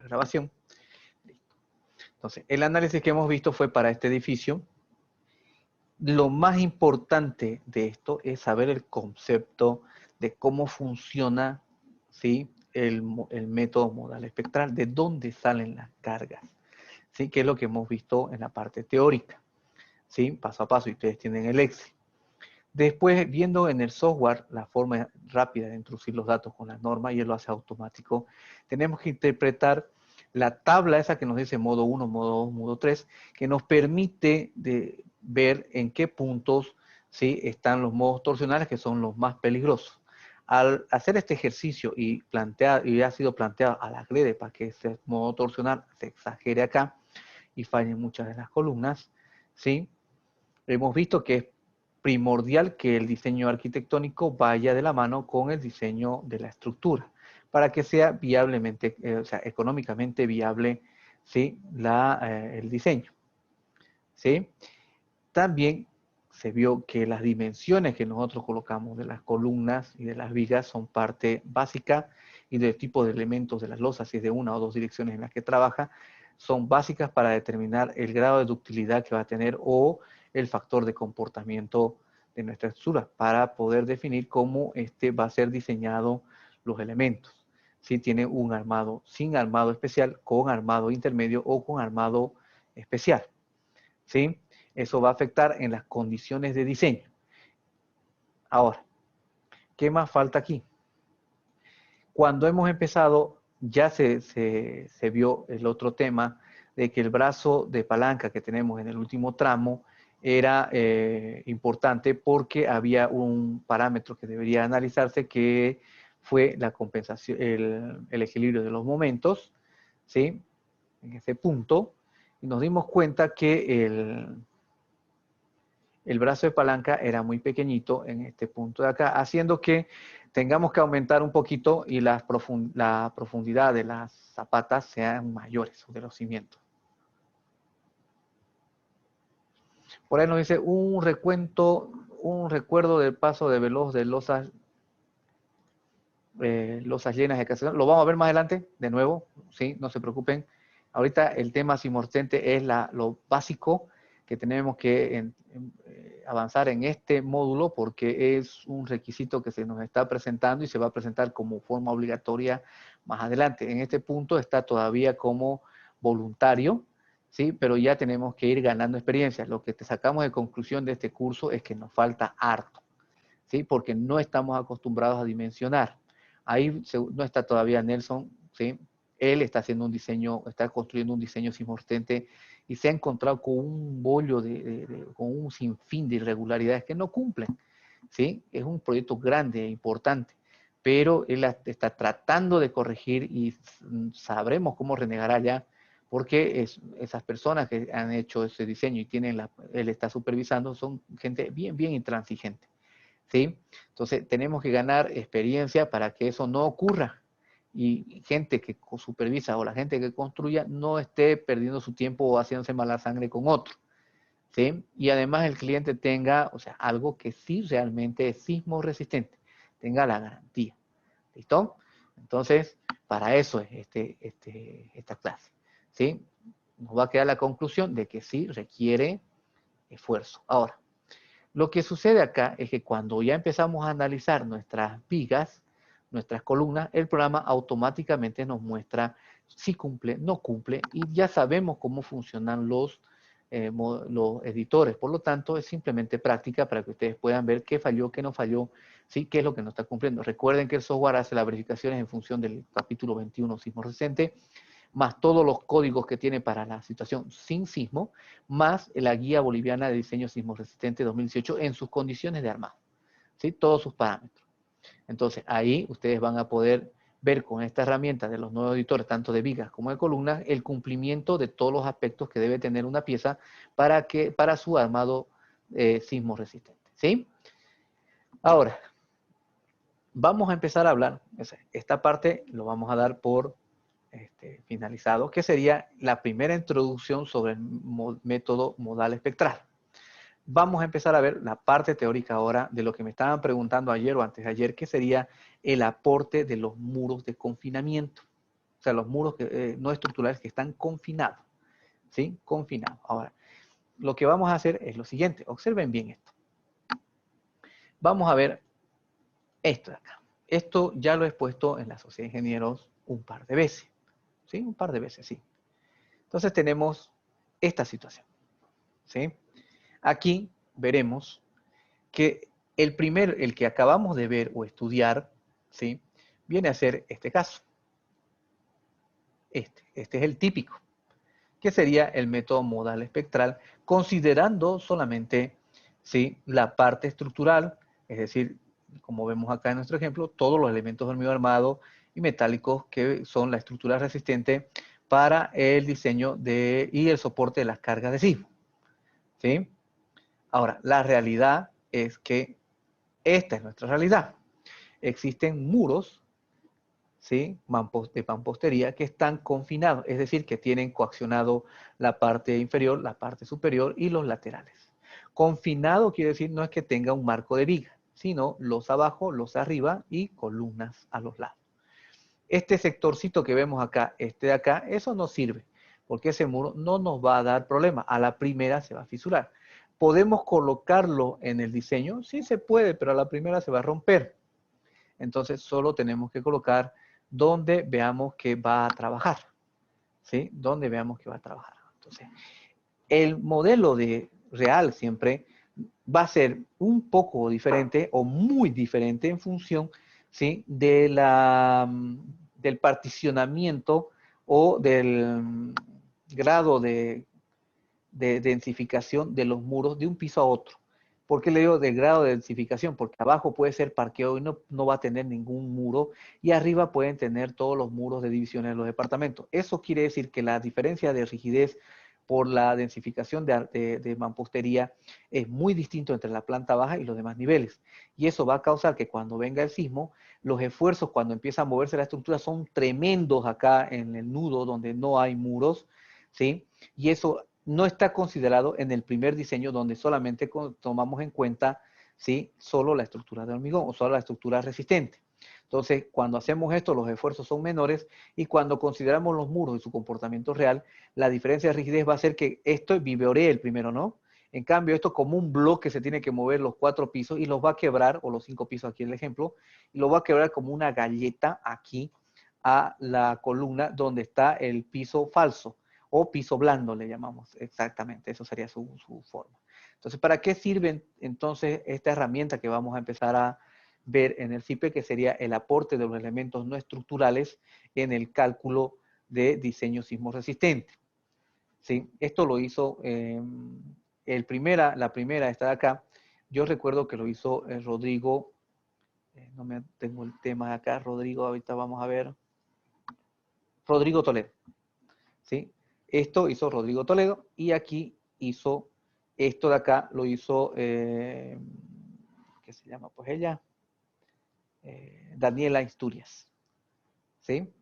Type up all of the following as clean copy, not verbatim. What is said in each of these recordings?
grabación. Entonces, el análisis que hemos visto fue para este edificio. Lo más importante de esto es saber el concepto de cómo funciona, ¿sí?, el método modal espectral, de dónde salen las cargas, ¿sí?, que es lo que hemos visto en la parte teórica, ¿sí?, paso a paso, y ustedes tienen el Excel. Después, viendo en el software la forma rápida de introducir los datos con las normas, y él lo hace automático, tenemos que interpretar la tabla esa que nos dice modo 1, modo 2, modo 3, que nos permite ver en qué puntos, ¿sí?, están los modos torsionales, que son los más peligrosos. Al hacer este ejercicio y ha sido planteado a la GREDE para que ese modo torsional se exagere acá y fallen muchas de las columnas, ¿sí?, hemos visto que es primordial que el diseño arquitectónico vaya de la mano con el diseño de la estructura, para que sea viablemente, o sea, económicamente viable, ¿sí?, el diseño, ¿sí? También se vio que las dimensiones que nosotros colocamos de las columnas y de las vigas son parte básica, y del tipo de elementos de las losas, si es de una o dos direcciones en las que trabaja, son básicas para determinar el grado de ductilidad que va a tener o el factor de comportamiento de nuestra estructura, para poder definir cómo va a ser diseñado los elementos. Si tiene un armado sin armado especial, con armado intermedio o con armado especial, ¿sí? Eso va a afectar en las condiciones de diseño. Ahora, ¿qué más falta aquí? Cuando hemos empezado, ya se vio el otro tema de que el brazo de palanca que tenemos en el último tramo era importante, porque había un parámetro que debería analizarse, que fue la compensación, el equilibrio de los momentos, ¿sí?, en ese punto, y nos dimos cuenta que el brazo de palanca era muy pequeñito en este punto de acá, haciendo que tengamos que aumentar un poquito y la profundidad de las zapatas sean mayores, de los cimientos. Por ahí nos dice un recuerdo del paso de veloz de losas llenas de casero. Lo vamos a ver más adelante, de nuevo, ¿sí? No se preocupen. Ahorita el tema simortente es lo básico que tenemos que avanzar en este módulo, porque es un requisito que se nos está presentando y se va a presentar como forma obligatoria más adelante. En este punto está todavía como voluntario, ¿sí?, pero ya tenemos que ir ganando experiencia. Lo que te sacamos de conclusión de este curso es que nos falta harto, ¿sí?, porque no estamos acostumbrados a dimensionar. Ahí no está todavía Nelson, ¿sí? Él está haciendo un diseño, está construyendo un diseño simortente, y se ha encontrado con un bollo, con un sinfín de irregularidades que no cumplen, ¿sí? Es un proyecto grande e importante, pero él está tratando de corregir, y sabremos cómo renegará ya, porque esas personas que han hecho ese diseño y él está supervisando, son gente bien, bien intransigente, ¿sí? Entonces, tenemos que ganar experiencia para que eso no ocurra, y gente que supervisa o la gente que construya no esté perdiendo su tiempo o haciéndose mala sangre con otro, ¿sí? Y además el cliente tenga, o sea, algo que sí realmente es sismo resistente, tenga la garantía, ¿listo? Entonces, para eso es esta clase, ¿sí? Nos va a quedar la conclusión de que sí requiere esfuerzo. Ahora, lo que sucede acá es que cuando ya empezamos a analizar nuestras vigas, nuestras columnas, el programa automáticamente nos muestra si cumple, no cumple, y ya sabemos cómo funcionan los editores. Por lo tanto, es simplemente práctica para que ustedes puedan ver qué falló, qué no falló, ¿sí?, qué es lo que no está cumpliendo. Recuerden que el software hace las verificaciones en función del capítulo 21 sismo resistente, más todos los códigos que tiene para la situación sin sismo, más la guía boliviana de diseño sismo resistente 2018 en sus condiciones de armado, ¿sí?, todos sus parámetros. Entonces, ahí ustedes van a poder ver con esta herramienta de los nuevos editores, tanto de vigas como de columnas, el cumplimiento de todos los aspectos que debe tener una pieza para su armado sismo resistente, ¿sí? Ahora, vamos a empezar a hablar, esta parte lo vamos a dar por finalizado, que sería la primera introducción sobre el método modal espectral. Vamos a empezar a ver la parte teórica ahora de lo que me estaban preguntando ayer o antes de ayer, que sería el aporte de los muros de confinamiento, O sea, los muros no estructurales que están confinados. ¿Sí? Confinados. Ahora, lo que vamos a hacer es lo siguiente. Observen bien esto. Vamos a ver esto de acá. Esto ya lo he expuesto en la Sociedad de Ingenieros un par de veces. ¿Sí? Un par de veces, sí. Entonces tenemos esta situación. ¿Sí? Aquí veremos que el que acabamos de ver o estudiar, ¿sí? Viene a ser este caso. Este es el típico, que sería el método modal espectral, considerando solamente, ¿sí?, la parte estructural, es decir, como vemos acá en nuestro ejemplo, todos los elementos de hormigón armado y metálicos que son la estructura resistente para el diseño y el soporte de las cargas de sismo. ¿Sí? Ahora, la realidad es que esta es nuestra realidad. Existen muros, ¿sí?, de mampostería que están confinados, es decir, que tienen coaccionado la parte inferior, la parte superior y los laterales. Confinado quiere decir no es que tenga un marco de viga, sino los abajo, los arriba y columnas a los lados. Este sectorcito que vemos acá, este de acá, eso no sirve, porque ese muro no nos va a dar problema. A la primera se va a fisurar. ¿Podemos colocarlo en el diseño? Sí se puede, pero a la primera se va a romper. Entonces solo tenemos que colocar donde veamos que va a trabajar. ¿Sí? Donde veamos que va a trabajar. Entonces, el modelo de real siempre va a ser un poco diferente o muy diferente en función, ¿sí?, del particionamiento o del grado de densificación de los muros de un piso a otro. ¿Por qué le digo del grado de densificación? Porque abajo puede ser parqueo y no va a tener ningún muro, y arriba pueden tener todos los muros de divisiones de los departamentos. Eso quiere decir que la diferencia de rigidez por la densificación de mampostería es muy distinto entre la planta baja y los demás niveles. Y eso va a causar que cuando venga el sismo, los esfuerzos cuando empieza a moverse la estructura son tremendos acá en el nudo donde no hay muros, ¿sí? Y eso no está considerado en el primer diseño donde solamente tomamos en cuenta, ¿sí?, solo la estructura de hormigón o solo la estructura resistente. Entonces, cuando hacemos esto, los esfuerzos son menores, y cuando consideramos los muros y su comportamiento real, la diferencia de rigidez va a ser que esto vivoree el primero, ¿no? En cambio, esto como un bloque se tiene que mover los 4 pisos y los va a quebrar, o los 5 pisos aquí en el ejemplo, y lo va a quebrar como una galleta aquí a la columna donde está el piso falso, o piso blando le llamamos exactamente, eso sería su forma. Entonces, ¿para qué sirve entonces esta herramienta que vamos a empezar a ver en el CIPE, que sería el aporte de los elementos no estructurales en el cálculo de diseño sismo resistente? ¿Sí? Esto lo hizo la primera está de acá. Yo recuerdo que lo hizo Rodrigo, no me tengo el tema de acá, Rodrigo, ahorita vamos a ver, Rodrigo Toledo, ¿sí? Esto hizo Rodrigo Toledo, y aquí hizo, esto de acá lo hizo, ¿qué se llama? Pues ella, Daniela Asturias, ¿sí?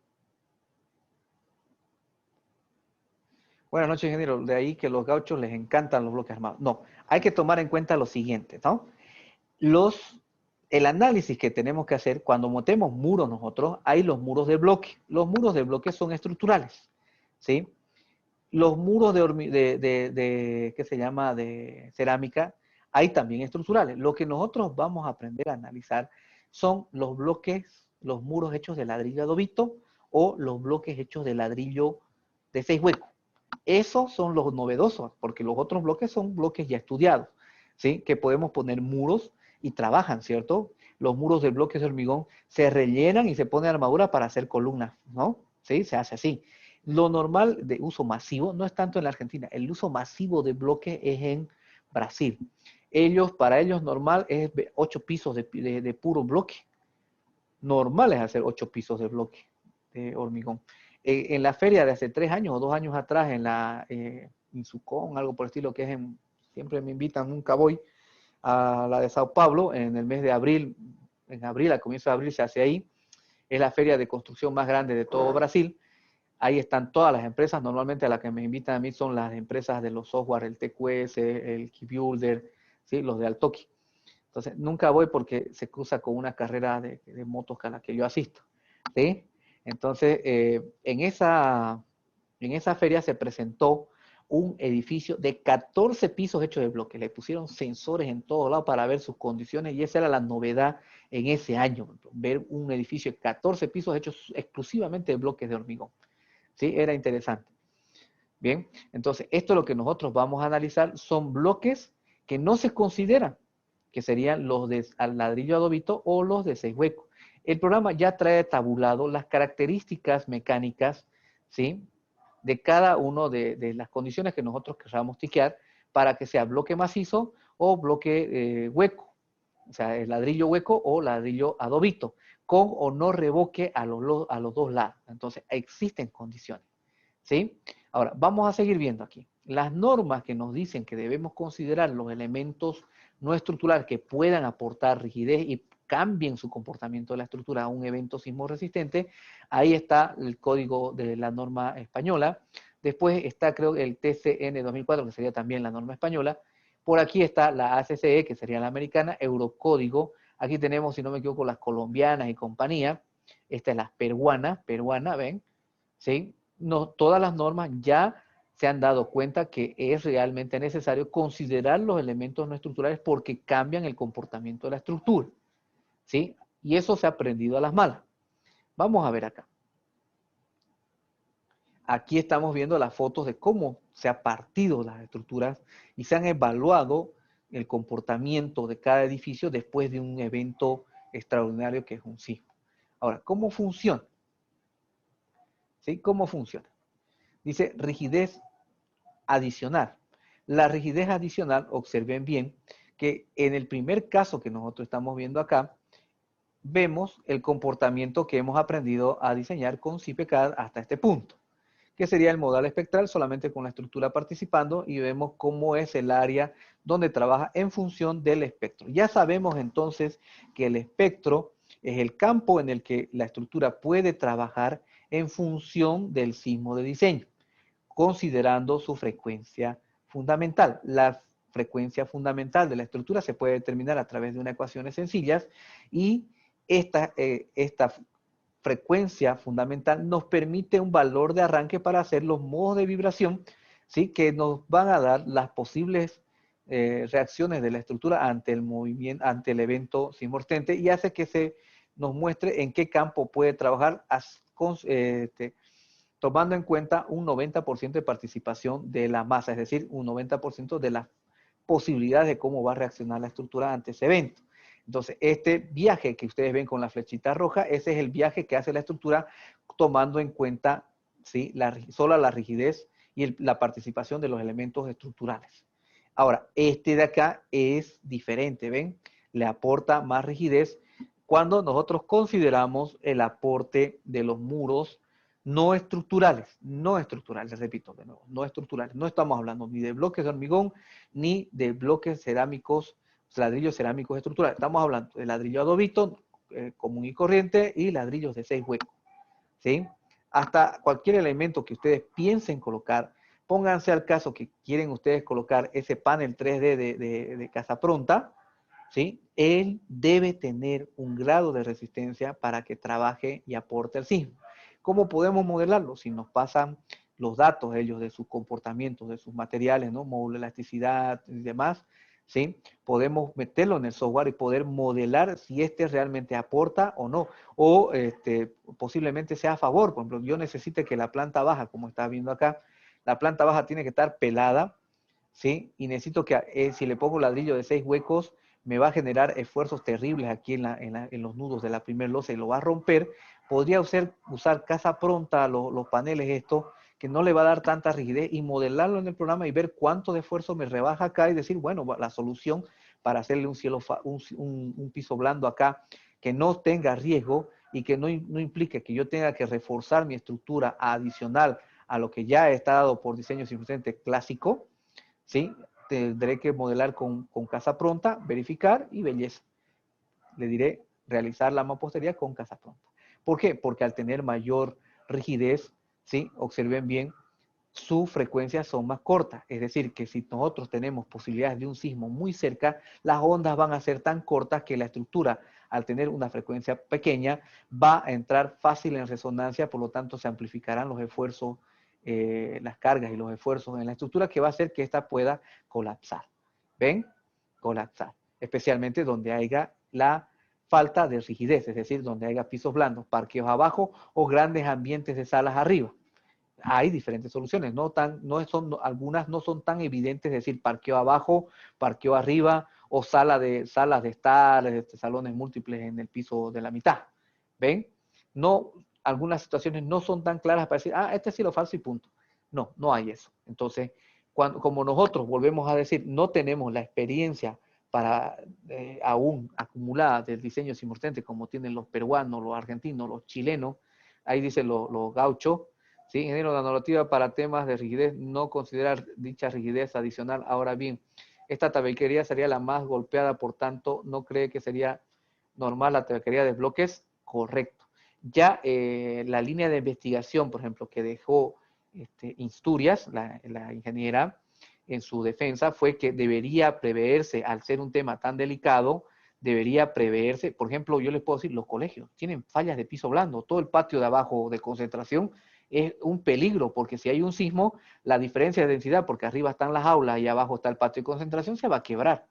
Buenas noches, ingeniero. De ahí que los gauchos les encantan los bloques armados. No, hay que tomar en cuenta lo siguiente, ¿no? El análisis que tenemos que hacer cuando montemos muros nosotros, hay los muros de bloque. Los muros de bloque son estructurales, ¿sí? Los muros ¿qué se llama?, de cerámica, hay también estructurales. Lo que nosotros vamos a aprender a analizar son los bloques, los muros hechos de ladrillo adobito o los bloques hechos de ladrillo de 6 huecos. Esos son los novedosos, porque los otros bloques son bloques ya estudiados, ¿sí?, que podemos poner muros y trabajan, ¿cierto? Los muros de bloques de hormigón se rellenan y se pone armadura para hacer columnas, ¿no? ¿Sí? Se hace así. Lo normal de uso masivo no es tanto en la Argentina, el uso masivo de bloques es en Brasil. Para ellos normal es 8 pisos de puro bloque. Normal es hacer 8 pisos de bloque de hormigón. En la feria de hace 3 años o 2 años atrás, en la Insucon, algo por el estilo, que es siempre me invitan, nunca voy, a la de Sao Paulo, en el mes de abril, al comienzo de abril se hace ahí, es la feria de construcción más grande de todo Brasil. Ahí están todas las empresas, normalmente a las que me invitan a mí son las empresas de los software, el TQS, el KeyBuilder, ¿sí?, los de Altoki. Entonces, nunca voy porque se cruza con una carrera de motos a la que yo asisto, ¿sí? Entonces, en esa feria se presentó un edificio de 14 pisos hechos de bloques. Le pusieron sensores en todos lados para ver sus condiciones y esa era la novedad en ese año, ver un edificio de 14 pisos hechos exclusivamente de bloques de hormigón. ¿Sí? Era interesante. Bien, entonces esto es lo que nosotros vamos a analizar, son bloques que no se consideran, que serían los de ladrillo adobito o los de 6 huecos. El programa ya trae tabulado las características mecánicas, ¿sí?, de cada uno de las condiciones que nosotros queramos tiquear para que sea bloque macizo o bloque hueco, o sea, el ladrillo hueco o ladrillo adobito, con o no revoque a los dos lados. Entonces, existen condiciones, ¿sí? Ahora, vamos a seguir viendo aquí. Las normas que nos dicen que debemos considerar los elementos no estructurales que puedan aportar rigidez y cambien su comportamiento de la estructura a un evento sismo resistente, ahí está el código de la norma española. Después está, creo, el TCN 2004, que sería también la norma española. Por aquí está la ACCE, que sería la americana, Eurocódigo. Aquí tenemos, si no me equivoco, las colombianas y compañía. Esta es la peruana, ¿ven? ¿Sí? No, todas las normas ya se han dado cuenta que es realmente necesario considerar los elementos no estructurales porque cambian el comportamiento de la estructura, ¿sí? Y eso se ha aprendido a las malas. Vamos a ver acá. Aquí estamos viendo las fotos de cómo se han partido las estructuras y se han evaluado el comportamiento de cada edificio después de un evento extraordinario que es un sismo. Ahora, ¿cómo funciona? ¿Sí? ¿Cómo funciona? Dice rigidez adicional. La rigidez adicional, observen bien, que en el primer caso que nosotros estamos viendo acá, vemos el comportamiento que hemos aprendido a diseñar con CIPECAD hasta este punto, que sería el modal espectral solamente con la estructura participando y vemos cómo es el área donde trabaja en función del espectro. Ya sabemos entonces que el espectro es el campo en el que la estructura puede trabajar en función del sismo de diseño, considerando su frecuencia fundamental. La frecuencia fundamental de la estructura se puede determinar a través de unas ecuaciones sencillas y esta frecuencia fundamental nos permite un valor de arranque para hacer los modos de vibración, ¿sí?, que nos van a dar las posibles reacciones de la estructura ante el movimiento, ante el evento sismortente y hace que se nos muestre en qué campo puede trabajar tomando en cuenta un 90% de participación de la masa, es decir, un 90% de las posibilidades de cómo va a reaccionar la estructura ante ese evento. Entonces, este viaje que ustedes ven con la flechita roja, ese es el viaje que hace la estructura tomando en cuenta, ¿sí?, solo la rigidez y la participación de los elementos estructurales. Ahora, este de acá es diferente, ¿ven? Le aporta más rigidez cuando nosotros consideramos el aporte de los muros no estructurales, repito de nuevo, no estructurales. No estamos hablando ni de bloques de hormigón, ni de bloques cerámicos, ladrillos cerámicos estructurales. Estamos hablando de ladrillo adobito, común y corriente, y ladrillos de 6 huecos, ¿sí? Hasta cualquier elemento que ustedes piensen colocar, pónganse al caso que quieren ustedes colocar ese panel 3D de casa pronta, ¿sí? Él debe tener un grado de resistencia para que trabaje y aporte al sismo. ¿Cómo podemos modelarlo? Si nos pasan los datos ellos de sus comportamientos, de sus materiales, ¿no?, módulo de elasticidad y demás, ¿sí?, podemos meterlo en el software y poder modelar si este realmente aporta o no, o posiblemente sea a favor. Por ejemplo, yo necesito que la planta baja, como está viendo acá, la planta baja tiene que estar pelada, ¿sí?, y necesito que si le pongo ladrillo de 6 huecos, me va a generar esfuerzos terribles aquí en los nudos de la primera losa y lo va a romper. Podría usar casa pronta, los paneles estos, que no le va a dar tanta rigidez y modelarlo en el programa y ver cuánto de esfuerzo me rebaja acá y decir, bueno, la solución para hacerle un piso blando acá que no tenga riesgo y que no implique que yo tenga que reforzar mi estructura adicional a lo que ya está dado por diseño simplemente clásico, ¿sí? Tendré que modelar con casa pronta, verificar y belleza. Le diré realizar la mampostería con casa pronta. ¿Por qué? Porque al tener mayor rigidez, ¿sí?, observen bien, sus frecuencias son más cortas. Es decir, que si nosotros tenemos posibilidades de un sismo muy cerca, las ondas van a ser tan cortas que la estructura, al tener una frecuencia pequeña, va a entrar fácil en resonancia, por lo tanto se amplificarán los esfuerzos, las cargas y los esfuerzos en la estructura, que va a hacer que ésta pueda colapsar. ¿Ven? Colapsar. Especialmente donde haya la falta de rigidez, es decir, donde haya pisos blandos, parqueos abajo o grandes ambientes de salas arriba. Hay diferentes soluciones, algunas no son tan evidentes, es decir, parqueo abajo, parqueo arriba, o salas de estar, salones múltiples en el piso de la mitad. ¿Ven? No, algunas situaciones no son tan claras para decir, este sí lo falso y punto. No, no hay eso. Entonces, como nosotros, volvemos a decir, no tenemos la experiencia para aún acumulada del diseño simultáneo como tienen los peruanos, los argentinos, los chilenos, ahí dicen los gauchos, ¿sí? Ingeniero, la normativa para temas de rigidez no considerar dicha rigidez adicional. Ahora bien, esta tabiquería sería la más golpeada, por tanto, ¿no cree que sería normal la tabiquería de bloques? Correcto. Ya la línea de investigación, por ejemplo, que dejó Insturias, la ingeniera, en su defensa, fue que debería preverse, al ser un tema tan delicado, debería preverse, por ejemplo, yo les puedo decir, los colegios tienen fallas de piso blando, todo el patio de abajo de concentración es un peligro, porque si hay un sismo, la diferencia de densidad, porque arriba están las aulas y abajo está el patio de concentración, se va a quebrar,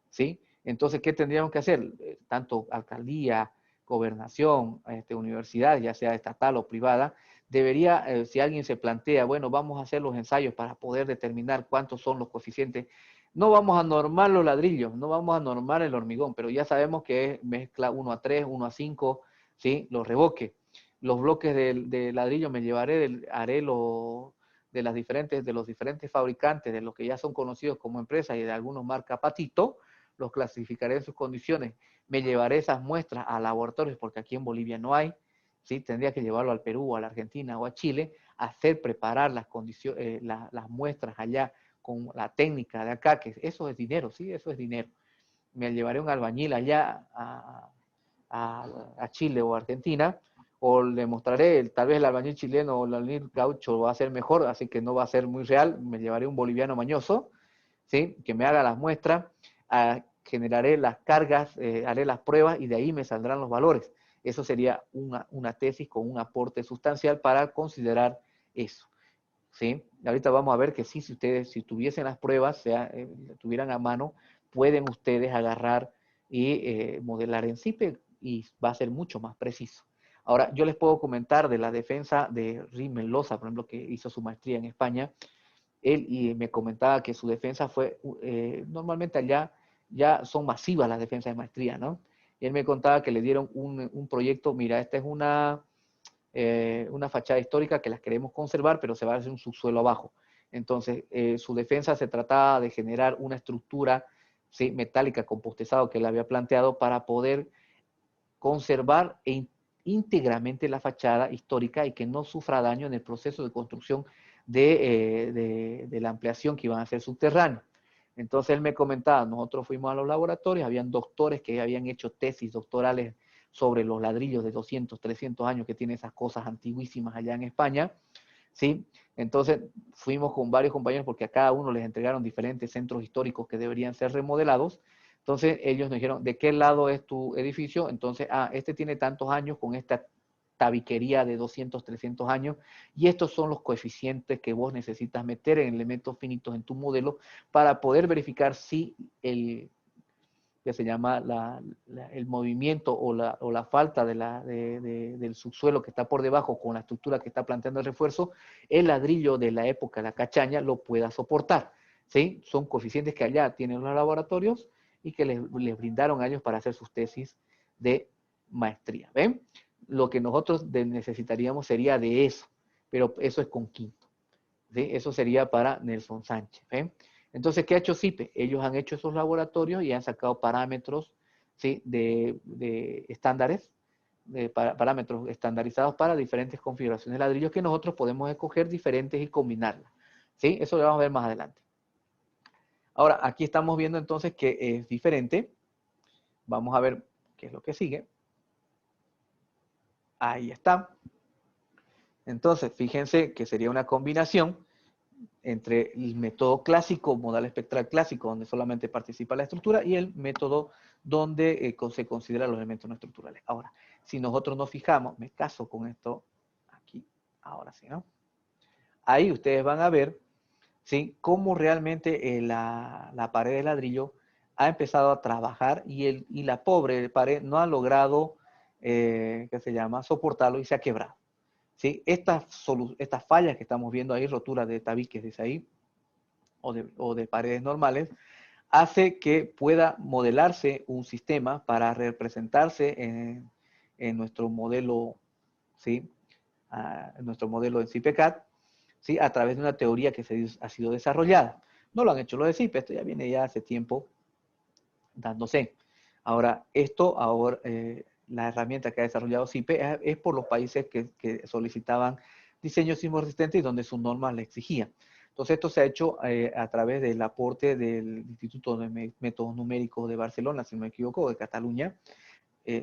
¿sí? Entonces, ¿qué tendríamos que hacer? Tanto alcaldía, gobernación, universidad, ya sea estatal o privada, debería, si alguien se plantea, bueno, vamos a hacer los ensayos para poder determinar cuántos son los coeficientes, no vamos a normar los ladrillos, no vamos a normar el hormigón, pero ya sabemos que es mezcla 1 a 3, 1 a 5, ¿sí? Los revoques. Los bloques de ladrillo me llevaré, haré de los diferentes fabricantes, de los que ya son conocidos como empresas y de algunos marcas Patito, los clasificaré en sus condiciones. Me llevaré esas muestras a laboratorios, porque aquí en Bolivia no hay, ¿sí? Tendría que llevarlo al Perú, a la Argentina o a Chile, preparar las muestras allá con la técnica de acá, que eso es dinero, ¿sí? Eso es dinero. Me llevaré un albañil allá a Chile o Argentina, o le mostraré, tal vez el albañil chileno o el albañil gaucho va a ser mejor, así que no va a ser muy real, me llevaré un boliviano mañoso, ¿sí? Que me haga las muestras, generaré las cargas, haré las pruebas y de ahí me saldrán los valores. Eso sería una tesis con un aporte sustancial para considerar eso, ¿sí? Ahorita vamos a ver que sí, si ustedes, si tuviesen las pruebas, tuvieran a mano, pueden ustedes agarrar y modelar en CIPE y va a ser mucho más preciso. Ahora, yo les puedo comentar de la defensa de Rimmel Loza, por ejemplo, que hizo su maestría en España. Él y me comentaba que su defensa fue, normalmente allá ya son masivas las defensas de maestría, ¿no? Y él me contaba que le dieron un proyecto, mira, esta es una fachada histórica que las queremos conservar, pero se va a hacer un subsuelo abajo. Entonces, su defensa se trataba de generar una estructura, ¿sí?, metálica compostezado que él había planteado para poder conservar íntegramente la fachada histórica y que no sufra daño en el proceso de construcción de la ampliación que iban a hacer subterráneo. Entonces él me comentaba, nosotros fuimos a los laboratorios, habían doctores que habían hecho tesis doctorales sobre los ladrillos de 200, 300 años que tienen esas cosas antiguísimas allá en España, ¿sí? Entonces fuimos con varios compañeros porque a cada uno les entregaron diferentes centros históricos que deberían ser remodelados. Entonces ellos nos dijeron, ¿de qué lado es tu edificio? Entonces, este tiene tantos años con esta tabiquería de 200, 300 años, y estos son los coeficientes que vos necesitas meter en elementos finitos en tu modelo para poder verificar si que se llama el movimiento o la falta del subsuelo que está por debajo con la estructura que está planteando el refuerzo, el ladrillo de la época de la cachaña lo pueda soportar, ¿sí? Son coeficientes que allá tienen los laboratorios y que les brindaron a ellos para hacer sus tesis de maestría, ¿ven? Lo que nosotros necesitaríamos sería de eso, pero eso es con quinto, ¿sí? Eso sería para Nelson Sánchez, ¿ven? Entonces, ¿qué ha hecho CIPE? Ellos han hecho esos laboratorios y han sacado parámetros, ¿sí?, de estándares, parámetros estandarizados para diferentes configuraciones de ladrillos que nosotros podemos escoger diferentes y combinarlas, ¿sí? Eso lo vamos a ver más adelante. Ahora, aquí estamos viendo entonces que es diferente. Vamos a ver qué es lo que sigue. Ahí está. Entonces, fíjense que sería una combinación entre el método clásico, modal espectral clásico, donde solamente participa la estructura, y el método donde se consideran los elementos no estructurales. Ahora, si nosotros nos fijamos, me caso con esto aquí, ahora sí, ¿no? Ahí ustedes van a ver, ¿sí?, cómo realmente la pared de ladrillo ha empezado a trabajar y la pobre pared no ha logrado, ¿qué se llama?, soportarlo y se ha quebrado. ¿Sí? Estas fallas que estamos viendo ahí, roturas de tabiques, dice ahí, o de paredes normales, hace que pueda modelarse un sistema para representarse en nuestro modelo, ¿sí? En nuestro modelo en CIPECAD, ¿sí?, a través de una teoría que ha sido desarrollada. No lo han hecho los de CIP, esto ya viene ya hace tiempo dándose. Ahora, la herramienta que ha desarrollado CIPE es por los países que solicitaban diseños sismoresistentes y donde sus normas le exigían. Entonces, esto se ha hecho a través del aporte del Instituto de Métodos Numéricos de Barcelona, si no me equivoco, de Cataluña.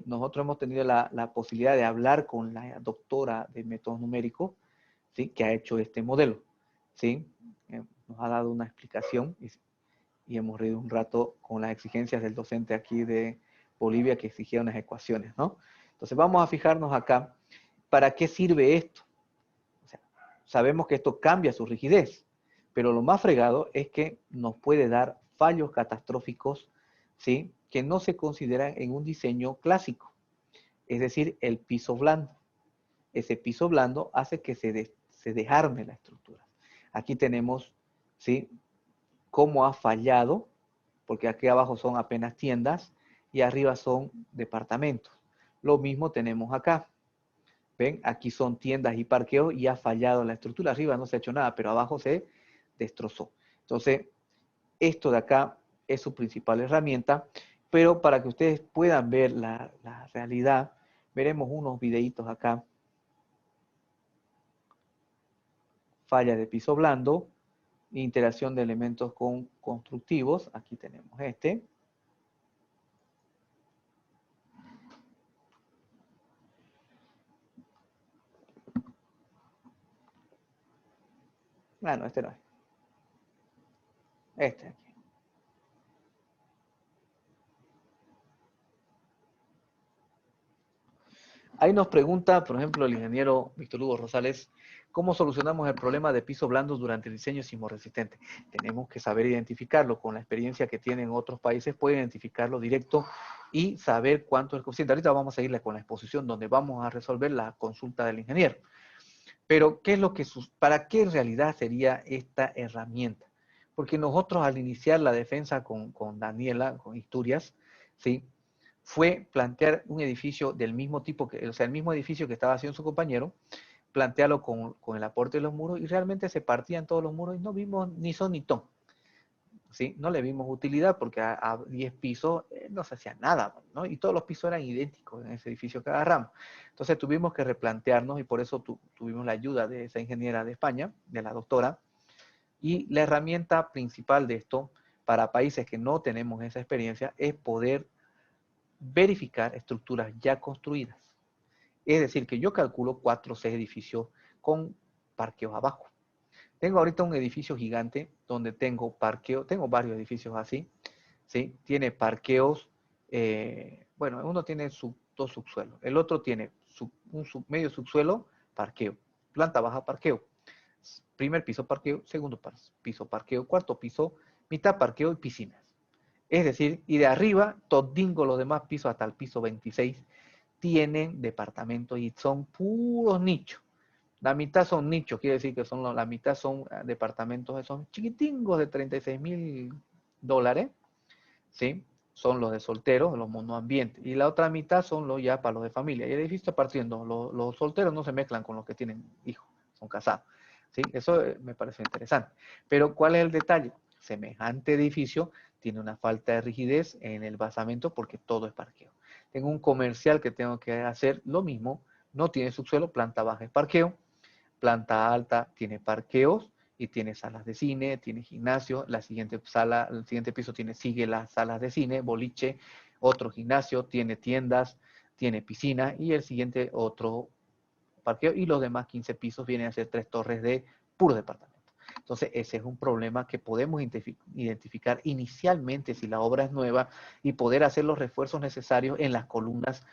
Nosotros hemos tenido la posibilidad de hablar con la doctora de Métodos Numéricos, ¿sí?, que ha hecho este modelo, ¿sí? Nos ha dado una explicación y hemos reído un rato con las exigencias del docente aquí de Bolivia que exigía unas ecuaciones, ¿no? Entonces vamos a fijarnos acá, ¿para qué sirve esto? O sea, sabemos que esto cambia su rigidez, pero lo más fregado es que nos puede dar fallos catastróficos, ¿sí?, que no se consideran en un diseño clásico, es decir, el piso blando. Ese piso blando hace que se desarme la estructura. Aquí tenemos, ¿sí?, cómo ha fallado, porque aquí abajo son apenas tiendas y arriba son departamentos. Lo mismo tenemos acá. ¿Ven? Aquí son tiendas y parqueos y ha fallado la estructura. Arriba no se ha hecho nada, pero abajo se destrozó. Entonces, esto de acá es su principal herramienta, pero para que ustedes puedan ver la realidad, veremos unos videitos acá. Falla de piso blando, interacción de elementos con constructivos. Aquí tenemos este. Bueno, este no es. Este aquí. Ahí nos pregunta, por ejemplo, el ingeniero Víctor Hugo Rosales, ¿cómo solucionamos el problema de piso blando durante el diseño sismorresistente? Tenemos que saber identificarlo. Con la experiencia que tienen otros países, pueden identificarlo directo y saber cuánto es el coeficiente. Ahorita vamos a irle con la exposición donde vamos a resolver la consulta del ingeniero. Pero, ¿para qué en realidad sería esta herramienta? Porque nosotros al iniciar la defensa con Daniela, con Isturias, ¿sí?, fue plantear un edificio del mismo tipo, o sea, el mismo edificio que estaba haciendo su compañero, plantearlo con el aporte de los muros y realmente se partían todos los muros y no vimos ni son ni ton. ¿Sí? No le vimos utilidad porque a 10 pisos no se hacía nada, ¿no? Y todos los pisos eran idénticos en ese edificio que agarramos. Entonces tuvimos que replantearnos y por eso tuvimos la ayuda de esa ingeniera de España, de la doctora, y la herramienta principal de esto para países que no tenemos esa experiencia es poder verificar estructuras ya construidas. Es decir, que yo calculo 4 o 6 edificios con parqueos abajo. Tengo ahorita un edificio gigante donde tengo parqueo, tengo varios edificios así, ¿sí? Tiene parqueos, bueno, uno tiene dos subsuelos, el otro tiene medio subsuelo, parqueo, planta baja, parqueo, primer piso, parqueo, segundo piso, parqueo, cuarto piso, mitad parqueo y piscinas. Es decir, y de arriba, todingo los demás pisos hasta el piso 26 tienen departamentos y son puros nichos. La mitad son nichos, quiere decir que la mitad son departamentos, son chiquitingos de $36,000, ¿sí? Son los de solteros, los monoambientes. Y la otra mitad son los ya para los de familia. Y el edificio está partiendo. Los solteros no se mezclan con los que tienen hijos, son casados. ¿Sí? Eso me parece interesante. Pero ¿cuál es el detalle? Semejante edificio tiene una falta de rigidez en el basamento porque todo es parqueo. Tengo un comercial que tengo que hacer lo mismo, no tiene subsuelo, planta baja es parqueo, planta alta tiene parqueos y tiene salas de cine, tiene gimnasio, el siguiente piso sigue las salas de cine, boliche, otro gimnasio, tiene tiendas, tiene piscina y el siguiente otro parqueos y los demás 15 pisos vienen a ser 3 torres de puro departamento. Entonces, ese es un problema que podemos identificar inicialmente si la obra es nueva y poder hacer los refuerzos necesarios en las columnas.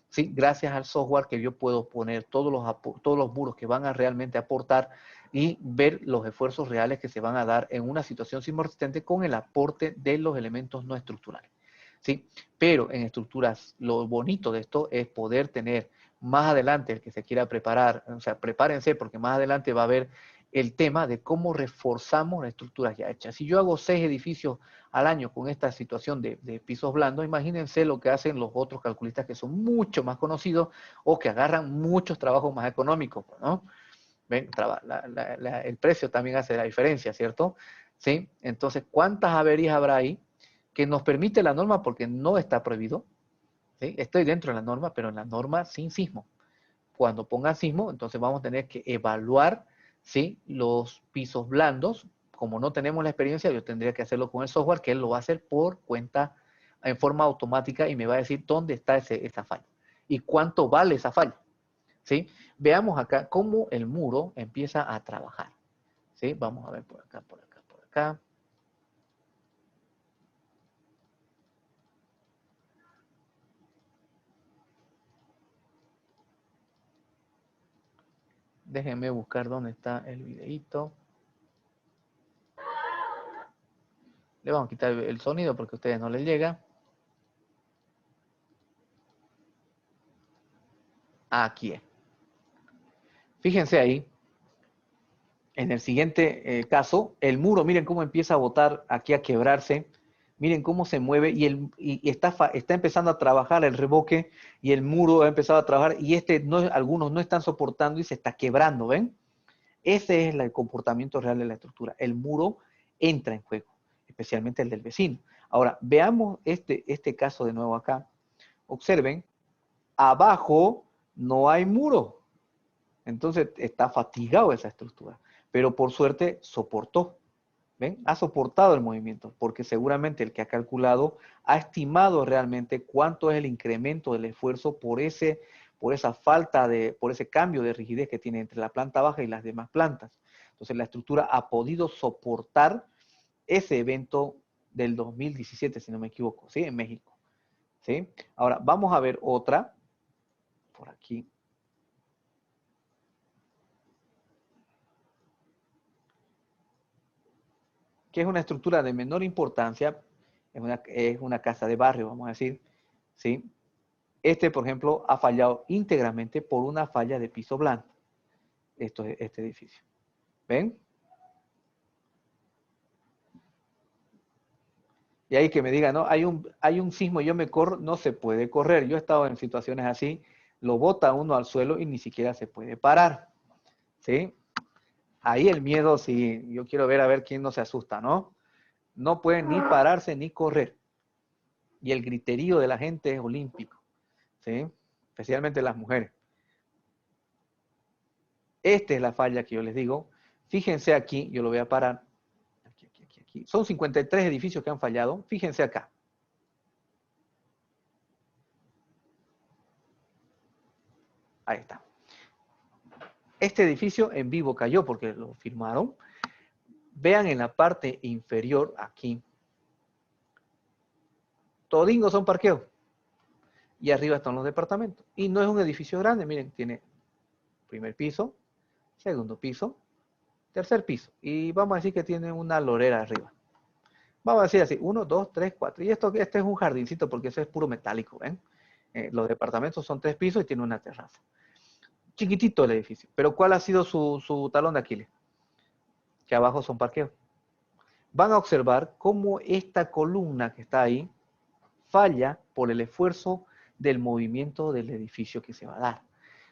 Sí, gracias al software que yo puedo poner todos los muros que van a realmente aportar y ver los esfuerzos reales que se van a dar en una situación simultánea con el aporte de los elementos no estructurales. ¿Sí? Pero en estructuras, lo bonito de esto es poder tener más adelante, el que se quiera preparar, o sea, prepárense porque más adelante va a haber el tema de cómo reforzamos las estructuras ya hechas. Si yo hago 6 edificios al año con esta situación de pisos blandos, imagínense lo que hacen los otros calculistas que son mucho más conocidos o que agarran muchos trabajos más económicos, ¿no? ¿Ven? El precio también hace la diferencia, ¿cierto? ¿Sí? Entonces, ¿cuántas averías habrá ahí que nos permite la norma porque no está prohibido? ¿Sí? Estoy dentro de la norma, pero en la norma sin sismo. Cuando pongan sismo, entonces vamos a tener que evaluar, ¿sí?, los pisos blandos. Como no tenemos la experiencia, yo tendría que hacerlo con el software, que él lo va a hacer por cuenta, en forma automática, y me va a decir dónde está esa falla y cuánto vale esa falla. ¿Sí? Veamos acá cómo el muro empieza a trabajar. ¿Sí? Vamos a ver por acá, por acá, por acá. Déjenme buscar dónde está el videíto. Le vamos a quitar el sonido porque a ustedes no les llega. Aquí es. Fíjense ahí, en el siguiente caso, el muro, miren cómo empieza a botar aquí, a quebrarse. Miren cómo se mueve y está empezando a trabajar el revoque y el muro ha empezado a trabajar y algunos no están soportando y se está quebrando, ¿ven? Ese es el comportamiento real de la estructura. El muro entra en juego, especialmente el del vecino. Ahora, veamos este caso de nuevo acá. Observen, abajo no hay muro. Entonces está fatigado esa estructura. Pero por suerte soportó. ¿Ven? Ha soportado el movimiento, porque seguramente el que ha calculado ha estimado realmente cuánto es el incremento del esfuerzo por ese cambio de rigidez que tiene entre la planta baja y las demás plantas. Entonces la estructura ha podido soportar ese evento del 2017, si no me equivoco, ¿sí? En México. ¿Sí? Ahora, vamos a ver otra, por aquí. Que es una estructura de menor importancia, es una casa de barrio, vamos a decir, ¿sí? Por ejemplo, ha fallado íntegramente por una falla de piso blando, este edificio. ¿Ven? Y ahí que me digan, no, hay un sismo y yo me corro, no se puede correr. Yo he estado en situaciones así, lo bota uno al suelo y ni siquiera se puede parar, ¿sí? Ahí el miedo, sí, yo quiero ver a ver quién no se asusta, ¿no? No pueden ni pararse ni correr. Y el griterío de la gente es olímpico, ¿sí? Especialmente las mujeres. Esta es la falla que yo les digo. Fíjense aquí, yo lo voy a parar. Aquí. Son 53 edificios que han fallado. Fíjense acá. Ahí está. Este edificio en vivo cayó porque lo firmaron. Vean en la parte inferior, aquí. Todingos son parqueos. Y arriba están los departamentos. Y no es un edificio grande, miren, tiene primer piso, segundo piso, tercer piso. Y vamos a decir que tiene una lorera arriba. Vamos a decir así, 1, 2, 3, 4. Y este es un jardincito porque eso es puro metálico, ¿ven? Los departamentos son 3 pisos y tiene una terraza. Chiquitito el edificio. Pero ¿cuál ha sido su talón de Aquiles? Que abajo son parqueos. Van a observar cómo esta columna que está ahí falla por el esfuerzo del movimiento del edificio que se va a dar.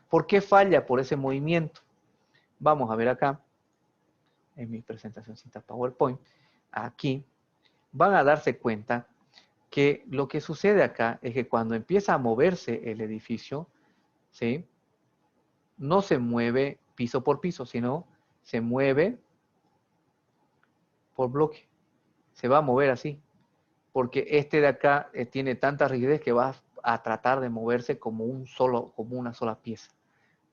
¿Por qué falla por ese movimiento? Vamos a ver acá, en mi presentacióncita PowerPoint, aquí, van a darse cuenta que lo que sucede acá es que cuando empieza a moverse el edificio, ¿sí?, no se mueve piso por piso, sino se mueve por bloque. Se va a mover así, porque este de acá tiene tanta rigidez que va a tratar de moverse como una sola pieza.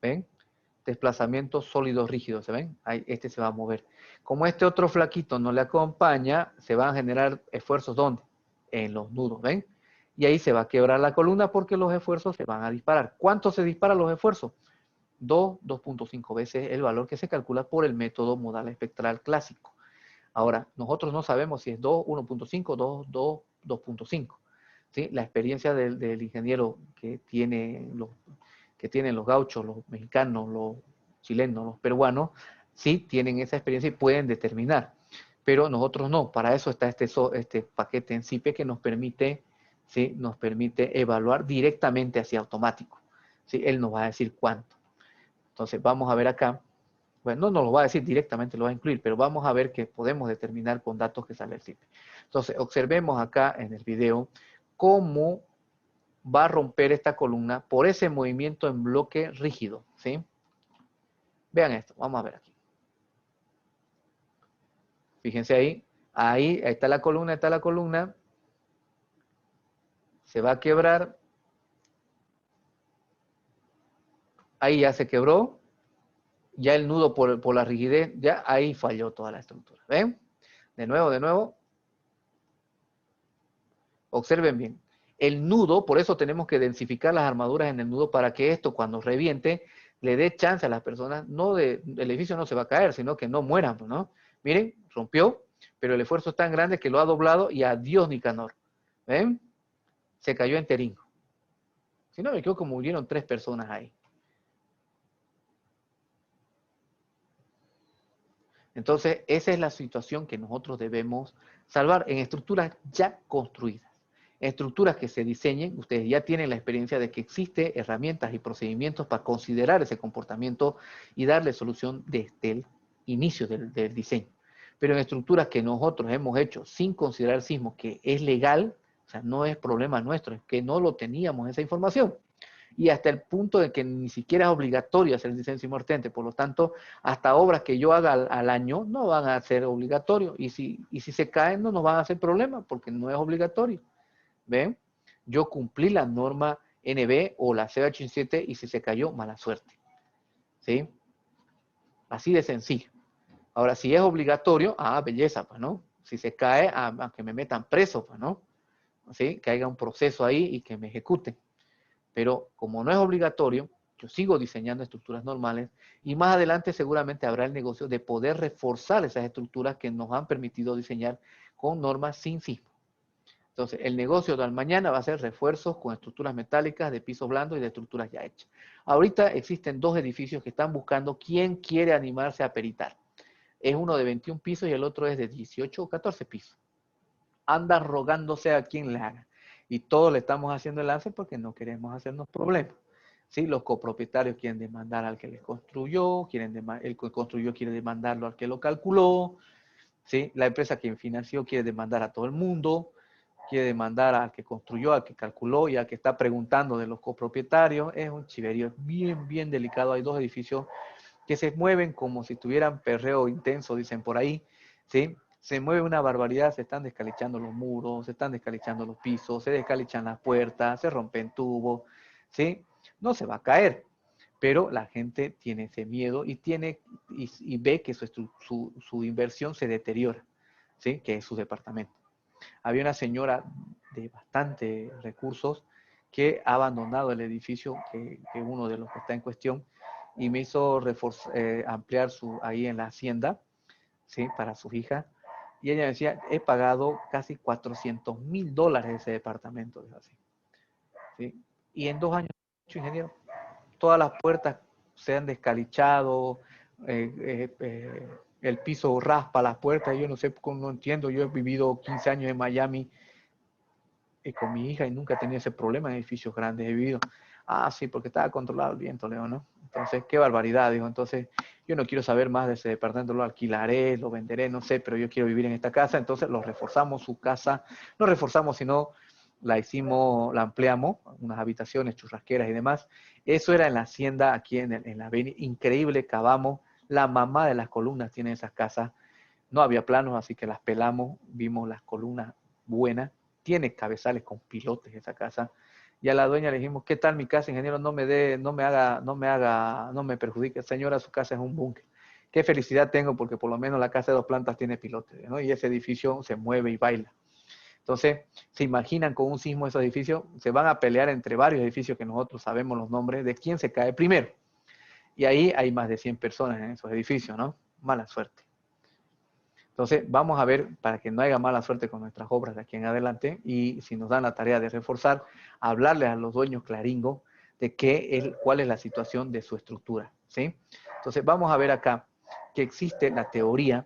¿Ven? desplazamiento sólido-rígido, ¿se ven? Ahí, este se va a mover. Como este otro flaquito no le acompaña, se van a generar esfuerzos, ¿dónde? En los nudos, ¿ven? Y ahí se va a quebrar la columna porque los esfuerzos se van a disparar. ¿Cuánto se disparan los esfuerzos? 2.5 veces el valor que se calcula por el método modal espectral clásico. Ahora, nosotros no sabemos si es 2, 1.5, 2, 2, 2.5. ¿Sí? La experiencia del ingeniero que tienen los gauchos, los mexicanos, los chilenos, los peruanos, sí tienen esa experiencia y pueden determinar. Pero nosotros no. Para eso está este paquete en CIPE que nos permite, ¿sí? Nos permite evaluar directamente hacia automático. ¿Sí? Él nos va a decir cuánto. Entonces, vamos a ver acá. Bueno, no nos lo va a decir directamente, lo va a incluir, pero vamos a ver que podemos determinar con datos que sale el CIPE. Entonces, observemos acá en el video cómo va a romper esta columna por ese movimiento en bloque rígido, ¿sí? Vean esto, vamos a ver aquí. Fíjense ahí está la columna, se va a quebrar, ahí ya se quebró, ya el nudo por la rigidez, ya ahí falló toda la estructura, ¿ven? De nuevo, observen bien. El nudo, por eso tenemos que densificar las armaduras en el nudo para que esto cuando reviente le dé chance a las personas, el edificio no se va a caer, sino que no mueran, ¿no? Miren, rompió, pero el esfuerzo es tan grande que lo ha doblado y adiós Nicanor. ¿Ven? Se cayó enterín. Si no me equivoco, murieron 3 personas ahí. Entonces, esa es la situación que nosotros debemos salvar en estructuras ya construidas. En estructuras que se diseñen, ustedes ya tienen la experiencia de que existen herramientas y procedimientos para considerar ese comportamiento y darle solución desde el inicio del diseño. Pero en estructuras que nosotros hemos hecho sin considerar el sismo, que es legal, o sea, no es problema nuestro, es que no lo teníamos esa información. Y hasta el punto de que ni siquiera es obligatorio hacer el diseño simultáneo. Por lo tanto, hasta obras que yo haga al año no van a ser obligatorios. Y si se caen, no nos van a hacer problema porque no es obligatorio. ¿Ven? Yo cumplí la norma NB o la CH7 y si se cayó, mala suerte. ¿Sí? Así de sencillo. Ahora, si es obligatorio, belleza, pues, ¿no? Si se cae, que me metan preso, pues, ¿no? ¿Sí? Que haya un proceso ahí y que me ejecuten. Pero como no es obligatorio, yo sigo diseñando estructuras normales y más adelante seguramente habrá el negocio de poder reforzar esas estructuras que nos han permitido diseñar con normas sin sismo. Entonces, el negocio del mañana va a ser refuerzos con estructuras metálicas de piso blando y de estructuras ya hechas. Ahorita existen 2 edificios que están buscando quién quiere animarse a peritar. Es uno de 21 pisos y el otro es de 18 o 14 pisos. Anda rogándose a quien le haga. Y todos le estamos haciendo el lance porque no queremos hacernos problemas. ¿Sí? Los copropietarios quieren demandar al que les construyó, el que construyó quiere demandarlo al que lo calculó, ¿sí? La empresa que financió quiere demandar a todo el mundo, quiere demandar al que construyó, al que calculó y al que está preguntando de los copropietarios. Es un chiverío, es bien, bien delicado. Hay 2 edificios que se mueven como si tuvieran perreo intenso, dicen por ahí, ¿sí? Se mueve una barbaridad, se están descalichando los muros, se están descalichando los pisos, se descalichan las puertas, se rompen tubos, ¿sí? No se va a caer, pero la gente tiene ese miedo y ve que su inversión se deteriora, ¿sí? Que es su departamento. Había una señora de bastante recursos que ha abandonado el edificio, que uno de los que está en cuestión, y me hizo ampliar ahí en la hacienda, ¿sí? Para su hija. Y ella decía, he pagado casi $400,000 ese departamento. Así, ¿sí? Y en 2 años, ingeniero, todas las puertas se han descalichado, el piso raspa las puertas, yo no sé, no entiendo, yo he vivido 15 años en Miami con mi hija y nunca he tenido ese problema en edificios grandes, he vivido. Sí, porque estaba controlado el viento, Leo, ¿no? Entonces, qué barbaridad, dijo. Entonces, yo no quiero saber más de ese departamento, lo alquilaré, lo venderé, no sé, pero yo quiero vivir en esta casa. Entonces, lo reforzamos su casa, no reforzamos, sino la ampliamos, unas habitaciones, churrasqueras y demás. Eso era en la hacienda, aquí en la avenida, increíble, cavamos. La mamá de las columnas tiene esas casas. No había planos, así que las pelamos, vimos las columnas buenas. Tiene cabezales con pilotes esa casa. Y a la dueña le dijimos, ¿qué tal mi casa, ingeniero? No me perjudique. Señora, su casa es un búnker. Qué felicidad tengo porque por lo menos la casa de 2 plantas tiene pilotes, ¿no? Y ese edificio se mueve y baila. Entonces, se imaginan con un sismo esos edificios, se van a pelear entre varios edificios que nosotros sabemos los nombres de quién se cae primero. Y ahí hay más de 100 personas en esos edificios, ¿no? Mala suerte. Entonces, vamos a ver, para que no haya mala suerte con nuestras obras de aquí en adelante, y si nos dan la tarea de reforzar, hablarles a los dueños claringo de cuál es la situación de su estructura, ¿sí? Entonces, vamos a ver acá que existe la teoría,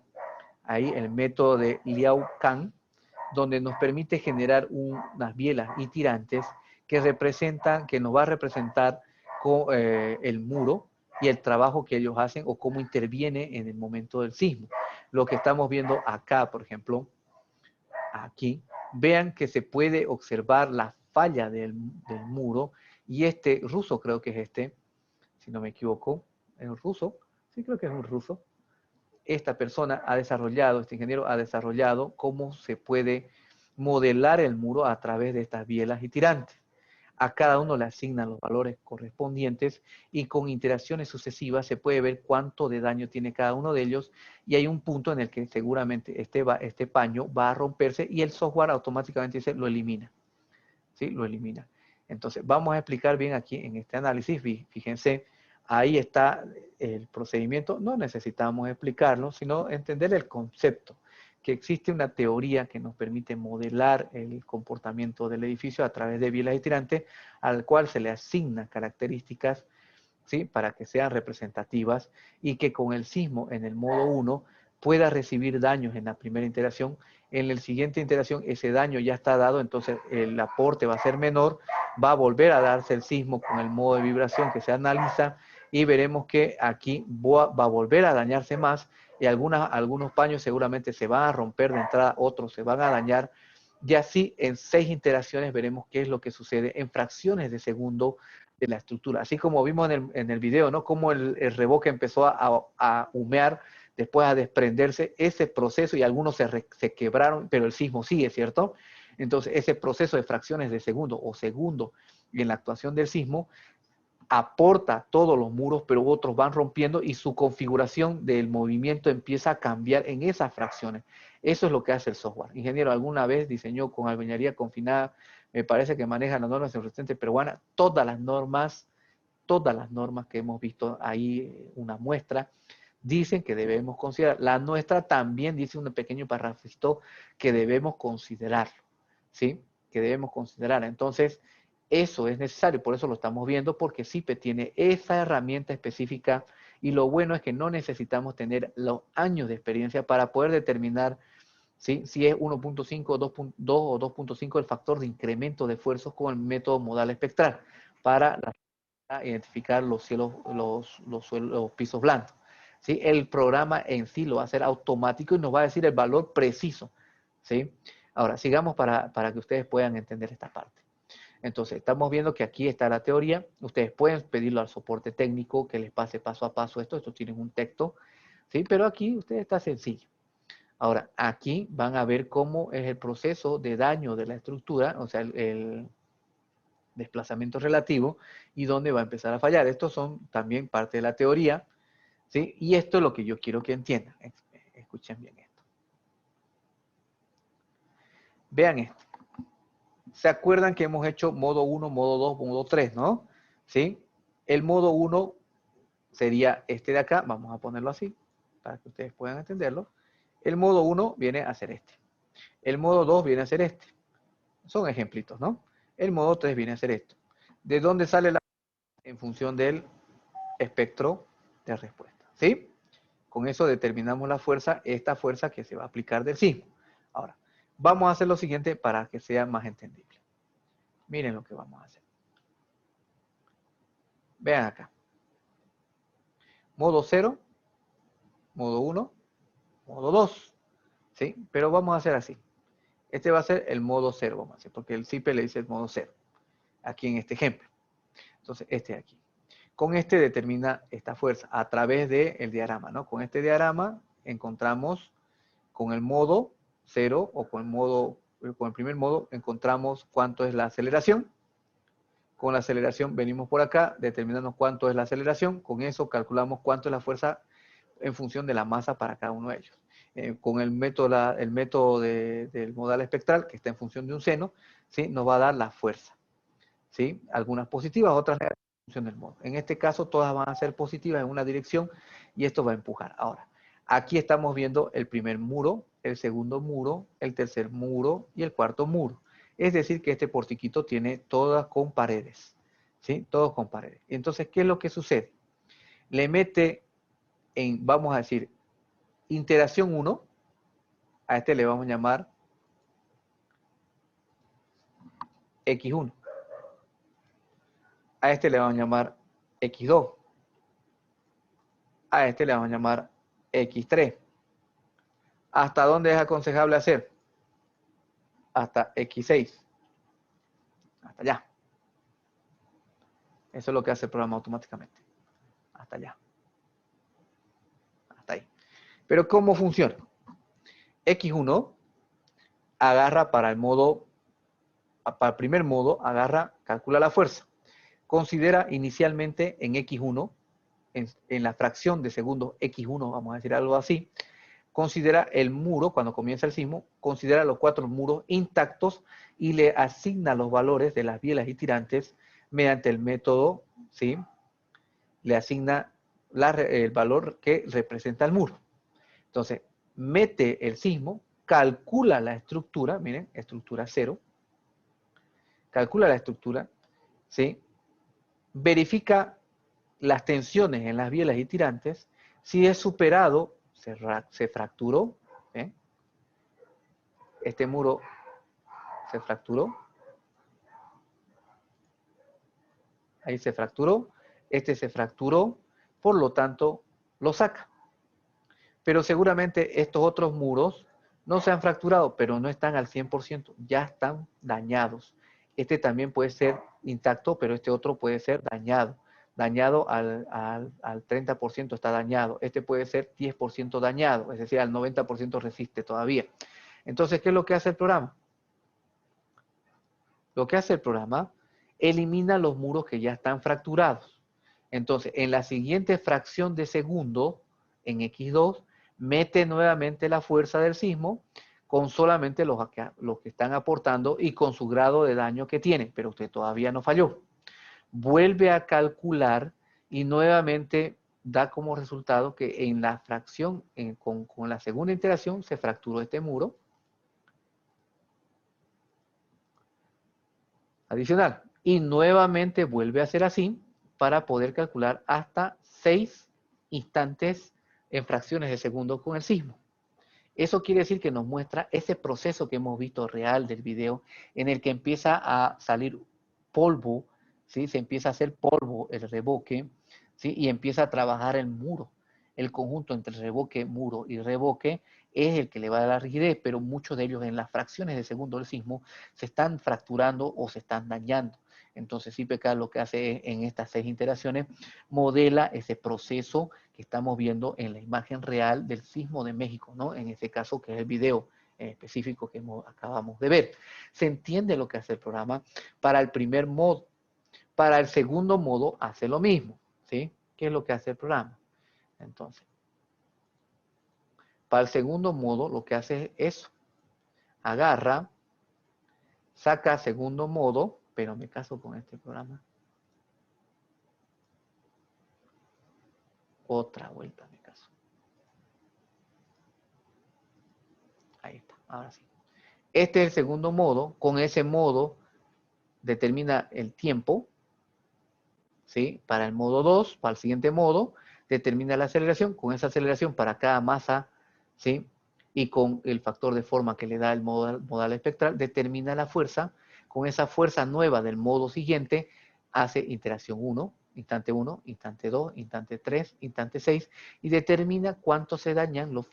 ahí el método de Liao Kan, donde nos permite generar unas bielas y tirantes que nos va a representar el muro y el trabajo que ellos hacen o cómo interviene en el momento del sismo. Lo que estamos viendo acá, por ejemplo, aquí, vean que se puede observar la falla del muro y este ruso, creo que es este, si no me equivoco, es un ruso, sí creo que es un ruso. Esta persona ha desarrollado, este ingeniero ha desarrollado cómo se puede modelar el muro a través de estas bielas y tirantes. A cada uno le asignan los valores correspondientes y con interacciones sucesivas se puede ver cuánto de daño tiene cada uno de ellos y hay un punto en el que seguramente este paño va a romperse y el software automáticamente lo elimina. ¿Sí? Lo elimina. Entonces, vamos a explicar bien aquí en este análisis. Fíjense, ahí está el procedimiento. No necesitamos explicarlo, sino entender el concepto, que existe una teoría que nos permite modelar el comportamiento del edificio a través de bielas y tirantes, al cual se le asignan características, ¿sí? Para que sean representativas y que con el sismo en el modo 1 pueda recibir daños en la primera interacción. En la siguiente interacción ese daño ya está dado, entonces el aporte va a ser menor, va a volver a darse el sismo con el modo de vibración que se analiza y veremos que aquí va a volver a dañarse más y algunos paños seguramente se van a romper de entrada, otros se van a dañar. Y así en 6 interacciones veremos qué es lo que sucede en fracciones de segundo de la estructura. Así como vimos en el video, ¿no? Cómo el revoque empezó a humear, después a desprenderse, ese proceso, y algunos se quebraron, pero el sismo sigue, ¿cierto? Entonces, ese proceso de fracciones de segundo o segundo en la actuación del sismo aporta todos los muros, pero otros van rompiendo y su configuración del movimiento empieza a cambiar en esas fracciones. Eso es lo que hace el software. Ingeniero, alguna vez diseñó con albañilería confinada, me parece que maneja las normas resistentes peruanas, todas las normas que hemos visto ahí, una muestra, dicen que debemos considerar. La nuestra también dice un pequeño parrafito que debemos considerarlo, ¿sí? Que debemos considerar. Entonces, eso es necesario, por eso lo estamos viendo, porque CIPE tiene esa herramienta específica y lo bueno es que no necesitamos tener los años de experiencia para poder determinar, ¿sí? Si es 1.5, 2.2 o 2.5 el factor de incremento de esfuerzos con el método modal espectral para identificar los cielos, los pisos blandos. ¿Sí? El programa en sí lo va a hacer automático y nos va a decir el valor preciso. ¿Sí? Ahora, sigamos para que ustedes puedan entender esta parte. Entonces, estamos viendo que aquí está la teoría. Ustedes pueden pedirlo al soporte técnico que les pase paso a paso esto. Esto tiene un texto, ¿sí? Pero aquí ustedes está sencillo. Ahora, aquí van a ver cómo es el proceso de daño de la estructura, o sea, el desplazamiento relativo y dónde va a empezar a fallar. Estos son también parte de la teoría, ¿sí? Y esto es lo que yo quiero que entiendan. Escuchen bien esto. Vean esto. ¿Se acuerdan que hemos hecho modo 1, modo 2, modo 3, ¿no? ¿Sí? El modo 1 sería este de acá. Vamos a ponerlo así para que ustedes puedan entenderlo. El modo 1 viene a ser este. El modo 2 viene a ser este. Son ejemplitos, ¿no? El modo 3 viene a ser esto. ¿De dónde sale la? En función del espectro de respuesta, ¿sí? Con eso determinamos la fuerza, esta fuerza que se va a aplicar del sismo. Ahora, vamos a hacer lo siguiente para que sea más entendible. Miren lo que vamos a hacer. Vean acá. Modo 0, modo 1, modo 2, ¿sí? Pero vamos a hacer así. Este va a ser el modo 0, vamos a hacer, porque el CIPE le dice el modo 0, aquí en este ejemplo. Entonces, este de aquí. Con este determina esta fuerza a través del diagrama, ¿no? Con este diagrama encontramos con el modo 0 o con el primer modo encontramos cuánto es la aceleración, Con la aceleración venimos por acá, determinamos cuánto es la aceleración, con eso calculamos cuánto es la fuerza en función de la masa para cada uno de ellos. Con el método del modal espectral, que está en función de un seno, ¿sí? Nos va a dar la fuerza, ¿sí? Algunas positivas, otras negativas en función del modo. En este caso, todas van a ser positivas en una dirección y esto va a empujar. Ahora, aquí estamos viendo el primer muro, el segundo muro, el tercer muro y el cuarto muro. Es decir, que este portiquito tiene todas con paredes, ¿sí? Todos con paredes. Entonces, ¿qué es lo que sucede? Le mete en, vamos a decir, interacción 1, a este le vamos a llamar X1. A este le vamos a llamar X2. A este le vamos a llamar X3. ¿Hasta dónde es aconsejable hacer? Hasta X6. Hasta allá. Eso es lo que hace el programa automáticamente. Hasta allá. Hasta ahí. Pero ¿cómo funciona? X1 agarra para el primer modo, agarra, calcula la fuerza. Considera inicialmente en X1, en la fracción de segundos X1, vamos a decir algo así, considera el muro, cuando comienza el sismo, considera los 4 muros intactos y le asigna los valores de las bielas y tirantes mediante el método, ¿sí? Le asigna el valor que representa el muro. Entonces, mete el sismo, calcula la estructura, miren, estructura 0, calcula la estructura, ¿sí? Verifica las tensiones en las bielas y tirantes. Si es superado, se fracturó, ¿eh? Este muro se fracturó, ahí se fracturó, este se fracturó, por lo tanto lo saca. Pero seguramente estos otros muros no se han fracturado, pero no están al 100%, ya están dañados. Este también puede ser intacto, pero este otro puede ser dañado. Dañado al 30% está dañado. Este puede ser 10% dañado, es decir, al 90% resiste todavía. Entonces, ¿qué es lo que hace el programa? Lo que hace el programa, elimina los muros que ya están fracturados. Entonces, en la siguiente fracción de segundo, en X2, mete nuevamente la fuerza del sismo con solamente los que están aportando y con su grado de daño que tiene, pero usted todavía no falló. Vuelve a calcular y nuevamente da como resultado que en la fracción, con la segunda interacción, se fracturó este muro. Adicional. Y nuevamente vuelve a ser así para poder calcular hasta 6 instantes en fracciones de segundo con el sismo. Eso quiere decir que nos muestra ese proceso que hemos visto real del video, en el que empieza a salir polvo, ¿sí? Se empieza a hacer polvo el revoque, ¿sí? Y empieza a trabajar el muro. El conjunto entre revoque, muro y revoque es el que le va a dar la rigidez, pero muchos de ellos en las fracciones de segundo del sismo se están fracturando o se están dañando. Entonces IPK lo que hace es, en estas 6 interacciones, modela ese proceso que estamos viendo en la imagen real del sismo de México, ¿no? En este caso, que es el video específico que acabamos de ver. Se entiende lo que hace el programa para el primer modo. Para el segundo modo hace lo mismo, ¿sí? ¿Qué es lo que hace el programa? Entonces, para el segundo modo lo que hace es eso. Agarra, saca segundo modo, pero me caso con este programa. Otra vuelta me caso. Ahí está, ahora sí. Este es el segundo modo. Con ese modo determina el tiempo, ¿sí? Para el modo 2, para el siguiente modo, determina la aceleración. Con esa aceleración para cada masa, ¿sí? Y con el factor de forma que le da el modal espectral, determina la fuerza. Con esa fuerza nueva del modo siguiente, hace interacción 1, instante 1, instante 2, instante 3, instante 6, y determina cuánto se dañan los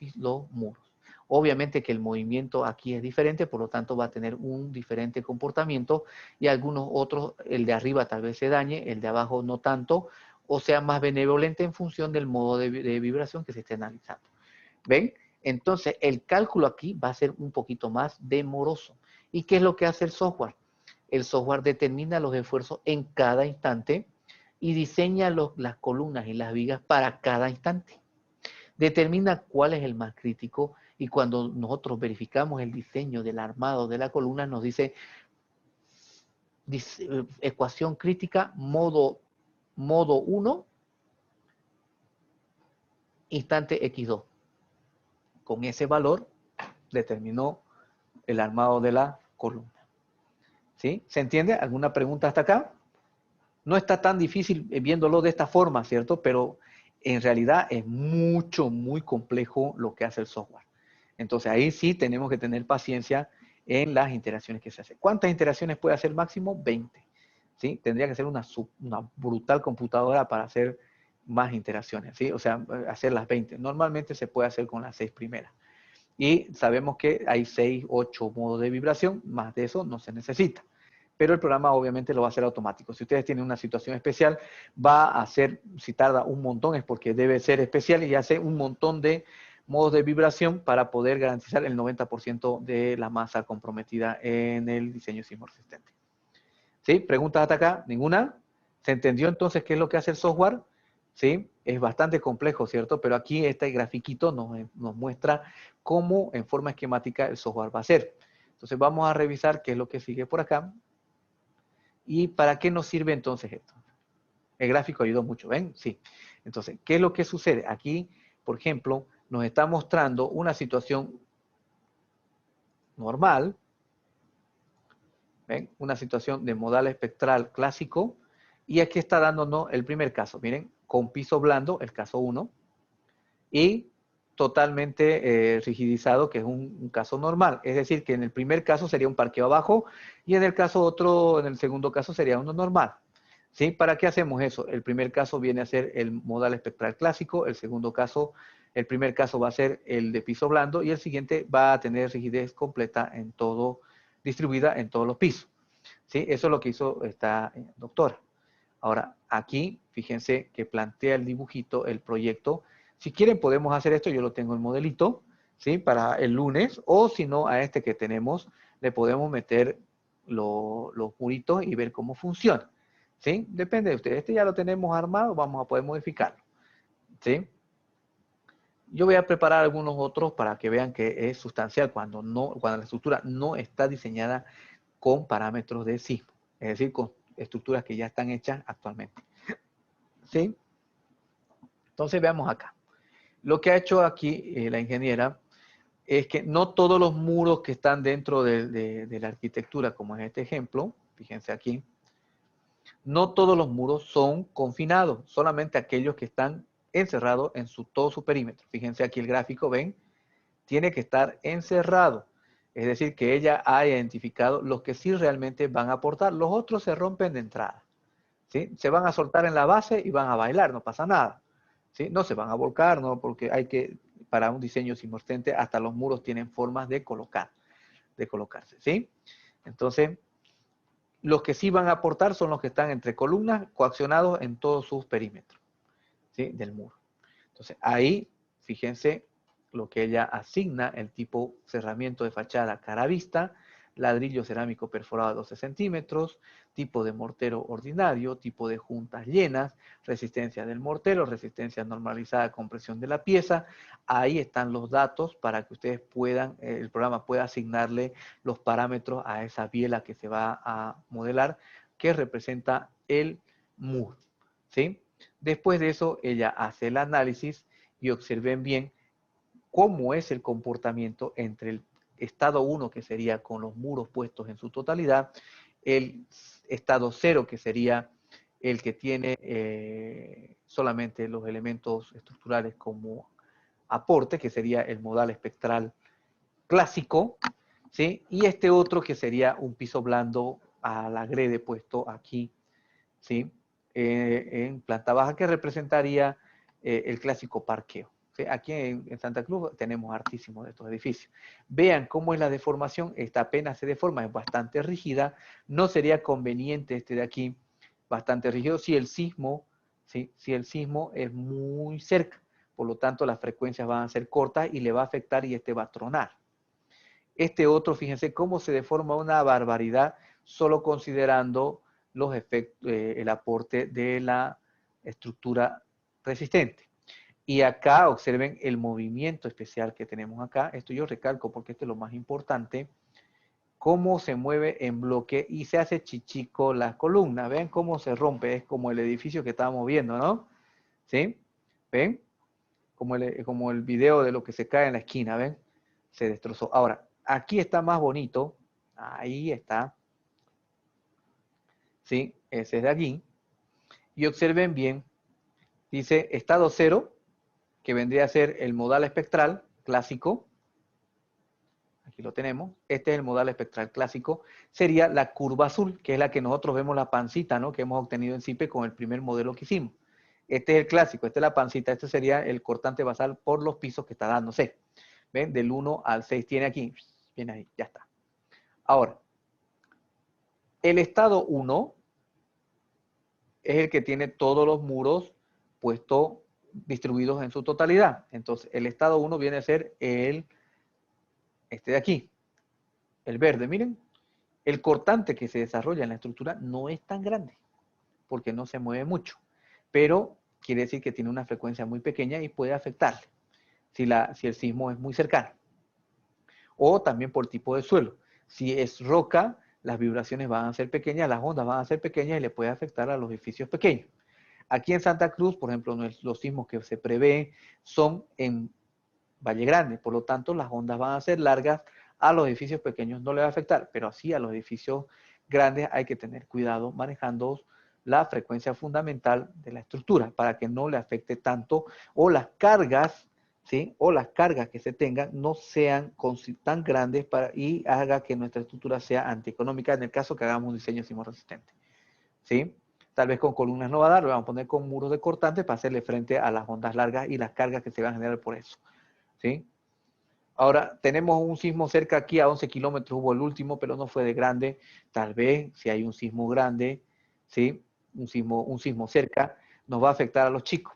muros. Obviamente que el movimiento aquí es diferente, por lo tanto va a tener un diferente comportamiento y algunos otros, el de arriba tal vez se dañe, el de abajo no tanto, o sea más benevolente en función del modo de vibración que se esté analizando. ¿Ven? Entonces el cálculo aquí va a ser un poquito más demoroso. ¿Y qué es lo que hace el software? El software determina los esfuerzos en cada instante y diseña las columnas y las vigas para cada instante. Determina cuál es el más crítico y cuando nosotros verificamos el diseño del armado de la columna nos dice ecuación crítica modo 1, instante X2. Con ese valor determinó el armado de la columna. ¿Sí? ¿Se entiende? ¿Alguna pregunta hasta acá? No está tan difícil viéndolo de esta forma, ¿cierto? Pero en realidad es muy complejo lo que hace el software. Entonces ahí sí tenemos que tener paciencia en las interacciones que se hacen. ¿Cuántas interacciones puede hacer máximo? 20. ¿Sí? Tendría que ser una brutal computadora para hacer más interacciones, ¿sí? O sea, hacer las 20. Normalmente se puede hacer con las 6 primeras. Y sabemos que hay 6, 8 modos de vibración, más de eso no se necesita. Pero el programa obviamente lo va a hacer automático. Si ustedes tienen una situación especial, va a hacer, si tarda un montón es porque debe ser especial y hace un montón de modos de vibración para poder garantizar el 90% de la masa comprometida en el diseño sismo resistente. ¿Sí? ¿Preguntas hasta acá? ¿Ninguna? ¿Se entendió entonces qué es lo que hace el software? ¿Sí? Es bastante complejo, ¿cierto? Pero aquí este grafiquito nos muestra cómo en forma esquemática el software va a ser. Entonces vamos a revisar qué es lo que sigue por acá. ¿Y para qué nos sirve entonces esto? El gráfico ayudó mucho, ¿ven? Sí. Entonces, ¿qué es lo que sucede? Aquí, por ejemplo, nos está mostrando una situación normal, ¿ven? Una situación de modal espectral clásico, y aquí está dándonos el primer caso, miren, con piso blando, el caso 1, y totalmente rigidizado, que es un caso normal. Es decir, que en el primer caso sería un parqueo abajo, y en el caso otro, en el segundo caso sería uno normal. ¿Sí? ¿Para qué hacemos eso? El primer caso viene a ser el modal espectral clásico, el segundo caso, el primer caso va a ser el de piso blando, y el siguiente va a tener rigidez completa en todo, distribuida en todos los pisos. ¿Sí? Eso es lo que hizo esta doctora. Ahora, aquí, fíjense que plantea el dibujito, el proyecto. Si quieren podemos hacer esto, yo lo tengo el modelito, ¿sí? Para el lunes, o si no, a este que tenemos, le podemos meter los muritos y ver cómo funciona, ¿sí? Depende de ustedes. Este ya lo tenemos armado, vamos a poder modificarlo, ¿sí? Yo voy a preparar algunos otros para que vean que es sustancial cuando la estructura no está diseñada con parámetros de sismo, es decir, con estructuras que ya están hechas actualmente. ¿Sí? Entonces veamos acá. Lo que ha hecho aquí la ingeniera es que no todos los muros que están dentro de la arquitectura, como en este ejemplo, fíjense aquí, no todos los muros son confinados, solamente aquellos que están encerrados en todo su perímetro. Fíjense aquí el gráfico, ven, tiene que estar encerrado. Es decir, que ella ha identificado los que sí realmente van a aportar. Los otros se rompen de entrada. ¿Sí? Se van a soltar en la base y van a bailar, no pasa nada. ¿Sí? No se van a volcar, ¿no? Porque hay que, para un diseño simultáneo, hasta los muros tienen formas de colocarse, ¿sí? Entonces, los que sí van a aportar son los que están entre columnas, coaccionados en todos sus perímetros, ¿sí? Del muro. Entonces, ahí, fíjense lo que ella asigna, el tipo cerramiento de fachada cara vista, ladrillo cerámico perforado a 12 centímetros, tipo de mortero ordinario, tipo de juntas llenas, resistencia del mortero, resistencia normalizada, compresión de la pieza. Ahí están los datos para que ustedes puedan, el programa pueda asignarle los parámetros a esa biela que se va a modelar, que representa el muro, ¿sí? Después de eso, ella hace el análisis y observen bien cómo es el comportamiento entre el estado 1, que sería con los muros puestos en su totalidad, el estado 0, que sería el que tiene solamente los elementos estructurales como aporte, que sería el modal espectral clásico, ¿sí? Y este otro que sería un piso blando a la grede puesto aquí, ¿sí? En planta baja, que representaría el clásico parqueo. ¿Sí? Aquí en Santa Cruz tenemos hartísimos de estos edificios. Vean cómo es la deformación, esta apenas se deforma, es bastante rígida, no sería conveniente este de aquí, bastante rígido, si el sismo, ¿sí? Si el sismo es muy cerca, por lo tanto las frecuencias van a ser cortas y le va a afectar y este va a tronar. Este otro, fíjense cómo se deforma una barbaridad, solo considerando los efectos, el aporte de la estructura resistente. Y acá observen el movimiento especial que tenemos acá. Esto yo recalco porque esto es lo más importante. Cómo se mueve en bloque y se hace chichico la columna. ¿Ven cómo se rompe? Es como el edificio que estábamos viendo, ¿no? ¿Sí? ¿Ven? Como el video de lo que se cae en la esquina, ¿ven? Se destrozó. Ahora, aquí está más bonito. Ahí está. ¿Sí? Ese es de aquí. Y observen bien. Dice estado cero, que vendría a ser el modal espectral clásico. Aquí lo tenemos. Este es el modal espectral clásico. Sería la curva azul, que es la que nosotros vemos la pancita, ¿no? Que hemos obtenido en CIPE con el primer modelo que hicimos. Este es el clásico, esta es la pancita, este sería el cortante basal por los pisos que está dándose. ¿Ven? Del 1 al 6 tiene aquí. Viene ahí, ya está. Ahora, el estado 1 es el que tiene todos los muros puestos, distribuidos en su totalidad. Entonces, el estado 1 viene a ser este de aquí, el verde. Miren, el cortante que se desarrolla en la estructura no es tan grande, porque no se mueve mucho, pero quiere decir que tiene una frecuencia muy pequeña y puede afectarle si el sismo es muy cercano. O también por tipo de suelo. Si es roca, las vibraciones van a ser pequeñas, las ondas van a ser pequeñas y le puede afectar a los edificios pequeños. Aquí en Santa Cruz, por ejemplo, los sismos que se prevén son en Valle Grande, por lo tanto las ondas van a ser largas, a los edificios pequeños no le va a afectar, pero así a los edificios grandes hay que tener cuidado manejando la frecuencia fundamental de la estructura para que no le afecte tanto o las cargas, ¿sí? O las cargas que se tengan no sean tan grandes y haga que nuestra estructura sea antieconómica en el caso que hagamos un diseño sismoresistente, ¿sí? Tal vez con columnas no va a dar, lo vamos a poner con muros de cortantes para hacerle frente a las ondas largas y las cargas que se van a generar por eso, ¿sí? Ahora, tenemos un sismo cerca aquí, a 11 kilómetros hubo el último, pero no fue de grande. Tal vez, si hay un sismo grande, ¿sí? Un sismo cerca, nos va a afectar a los chicos.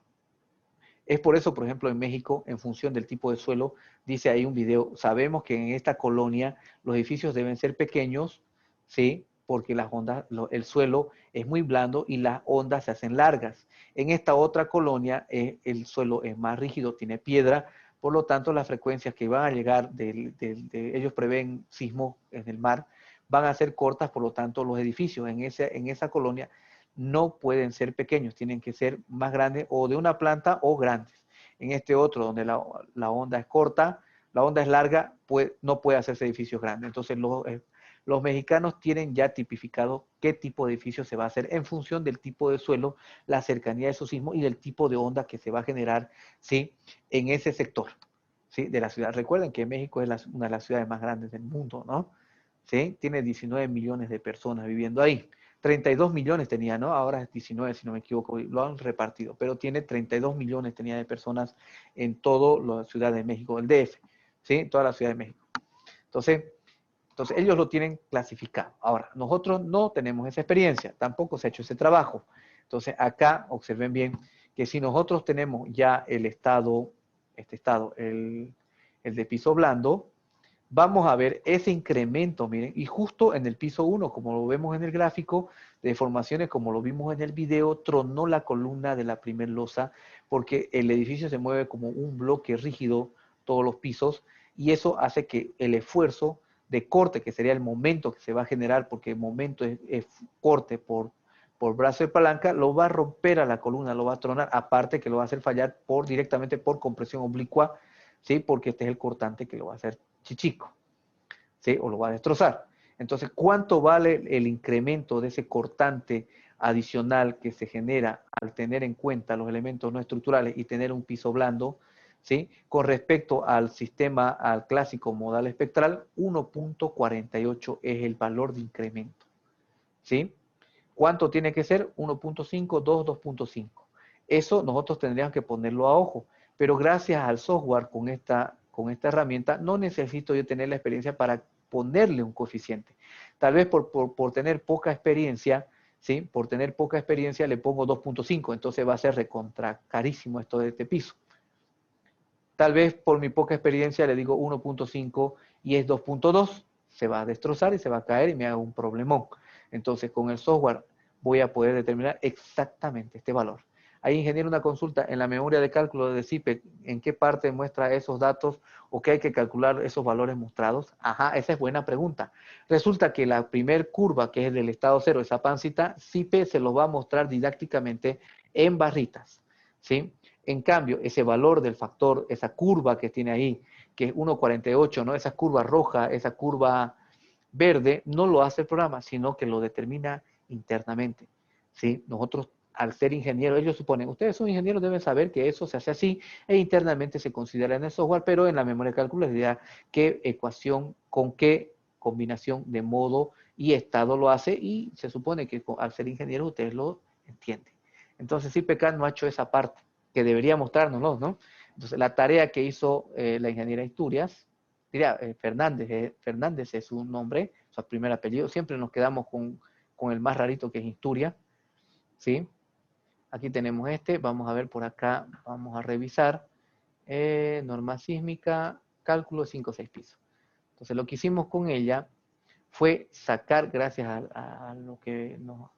Es por eso, por ejemplo, en México, en función del tipo de suelo, dice ahí un video, sabemos que en esta colonia los edificios deben ser pequeños, ¿sí? Porque las ondas, el suelo es muy blando y las ondas se hacen largas. En esta otra colonia, el suelo es más rígido, tiene piedra, por lo tanto, las frecuencias que van a llegar, ellos prevén sismos en el mar, van a ser cortas, por lo tanto, los edificios en esa colonia no pueden ser pequeños, tienen que ser más grandes o de una planta o grandes. En este otro, donde la onda es corta, la onda es larga, no puede hacerse edificios grandes. Entonces, los mexicanos tienen ya tipificado qué tipo de edificio se va a hacer en función del tipo de suelo, la cercanía de su sismo y del tipo de onda que se va a generar, ¿sí? En ese sector, ¿sí? De la ciudad. Recuerden que México es una de las ciudades más grandes del mundo, ¿no? ¿Sí? Tiene 19 millones de personas viviendo ahí. 32 millones tenía, ¿no? Ahora es 19, si no me equivoco, lo han repartido, pero tiene 32 millones tenía de personas en toda la Ciudad de México, el DF, ¿sí? Toda la Ciudad de México. Entonces ellos lo tienen clasificado. Ahora, nosotros no tenemos esa experiencia, tampoco se ha hecho ese trabajo. Entonces, acá observen bien que si nosotros tenemos ya el estado, el de piso blando, vamos a ver ese incremento, miren, y justo en el piso 1, como lo vemos en el gráfico, de deformaciones, como lo vimos en el video, tronó la columna de la primer losa, porque el edificio se mueve como un bloque rígido, todos los pisos, y eso hace que el esfuerzo de corte, que sería el momento que se va a generar, porque el momento es corte por brazo de palanca, lo va a romper a la columna, lo va a tronar, aparte que lo va a hacer fallar directamente por compresión oblicua, ¿sí? Porque este es el cortante que lo va a hacer chichico, ¿sí? O lo va a destrozar. Entonces, ¿cuánto vale el incremento de ese cortante adicional que se genera al tener en cuenta los elementos no estructurales y tener un piso blando, ¿sí? Con respecto al sistema, al clásico modal espectral, 1.48 es el valor de incremento, ¿sí? ¿Cuánto tiene que ser? 1.5, 2, 2.5. Eso nosotros tendríamos que ponerlo a ojo, pero gracias al software con esta herramienta no necesito yo tener la experiencia para ponerle un coeficiente. Tal vez por tener poca experiencia, ¿sí? Por tener poca experiencia le pongo 2.5, entonces va a ser recontra carísimo esto de este piso. Tal vez por mi poca experiencia le digo 1.5 y es 2.2, se va a destrozar y se va a caer y me hago un problemón. Entonces, con el software voy a poder determinar exactamente este valor. Ahí, ingeniero, una consulta en la memoria de cálculo de CIPE, ¿en qué parte muestra esos datos o qué hay que calcular esos valores mostrados? Ajá, esa es buena pregunta. Resulta que la primer curva, que es del estado cero, esa pancita, CIPE se lo va a mostrar didácticamente en barritas, ¿sí? En cambio, ese valor del factor, esa curva que tiene ahí, que es 1,48, ¿no? Esa curva roja, esa curva verde, no lo hace el programa, sino que lo determina internamente, ¿sí? Nosotros, al ser ingenieros, ellos suponen, ustedes son ingenieros, deben saber que eso se hace así, e internamente se considera en el software, pero en la memoria de cálculo les dirá qué ecuación, con qué combinación de modo y estado lo hace, y se supone que al ser ingenieros ustedes lo entienden. Entonces, IPK no ha hecho esa parte, que debería mostrárnoslo, ¿no? Entonces, la tarea que hizo la ingeniera Isturias, diría Fernández, Fernández es su nombre, su primer apellido, siempre nos quedamos con el más rarito que es Isturias, ¿sí? Aquí tenemos este, vamos a ver por acá, vamos a revisar, norma sísmica, cálculo 5 o 6 pisos. Entonces, lo que hicimos con ella fue sacar, gracias a lo que nos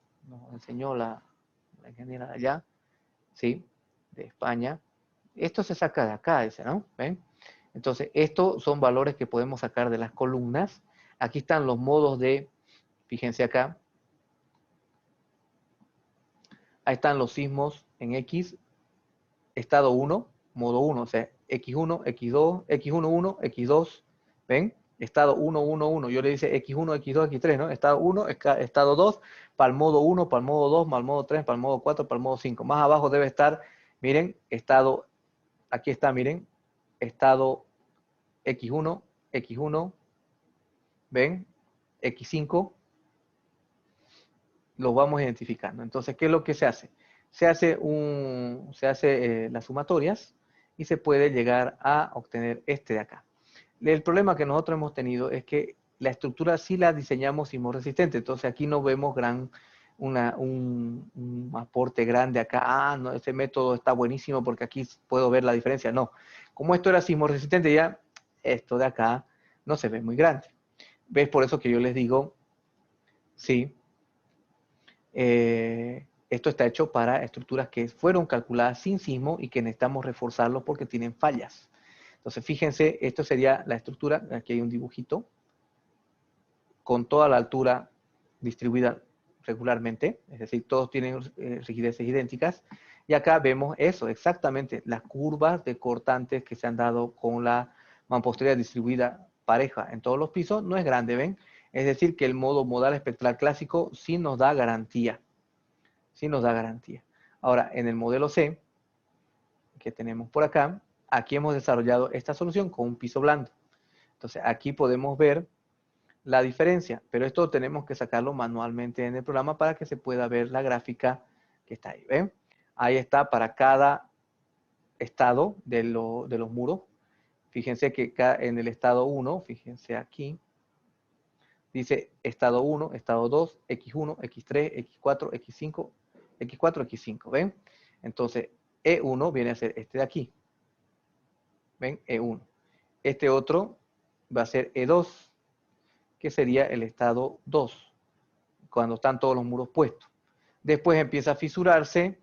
enseñó la ingeniera de allá, ¿sí? De España. Esto se saca de acá, dice, ¿no? ¿Ven? Entonces, estos son valores que podemos sacar de las columnas. Aquí están los modos de, fíjense acá, ahí están los sismos en X, estado 1, modo 1, o sea, X1, X2, X11, X2, ¿ven? Estado 1, 1, 1, yo le dice X1, X2, X3, ¿no? Estado 1, estado 2, para el modo 1, para el modo 2, para el modo 3, para el modo 4, para el modo 5. Más abajo debe estar, miren, estado, aquí está, miren, estado X1, X1, ¿ven? X5, los vamos identificando. Entonces, ¿qué es lo que se hace? Se hace las sumatorias y se puede llegar a obtener este de acá. El problema que nosotros hemos tenido es que la estructura sí la diseñamos sismorresistente, entonces aquí no vemos un aporte grande acá. Ah, no, ese método está buenísimo porque aquí puedo ver la diferencia. No, como esto era sismorresistente ya, esto de acá no se ve muy grande. ¿Ves? Por eso que yo les digo, sí, esto está hecho para estructuras que fueron calculadas sin sismo y que necesitamos reforzarlos porque tienen fallas. Entonces, fíjense, esto sería la estructura, aquí hay un dibujito, con toda la altura distribuida regularmente, es decir, todos tienen rigideces idénticas, y acá vemos eso, exactamente, las curvas de cortantes que se han dado con la mampostería distribuida pareja en todos los pisos, no es grande, ¿ven? Es decir, que el modo modal espectral clásico sí nos da garantía, sí nos da garantía. Ahora, en el modelo C, que tenemos por acá, aquí hemos desarrollado esta solución con un piso blando. Entonces, aquí podemos ver la diferencia, pero esto tenemos que sacarlo manualmente en el programa para que se pueda ver la gráfica que está ahí. ¿Ven? Ahí está para cada estado de los muros. Fíjense que en el estado 1, fíjense aquí, dice estado 1, estado 2, X1, X3, X4, X5, X4, X5. ¿Ven? Entonces, E1 viene a ser este de aquí. ¿Ven? E1. Este otro va a ser E2, que sería el estado 2, cuando están todos los muros puestos. Después empieza a fisurarse,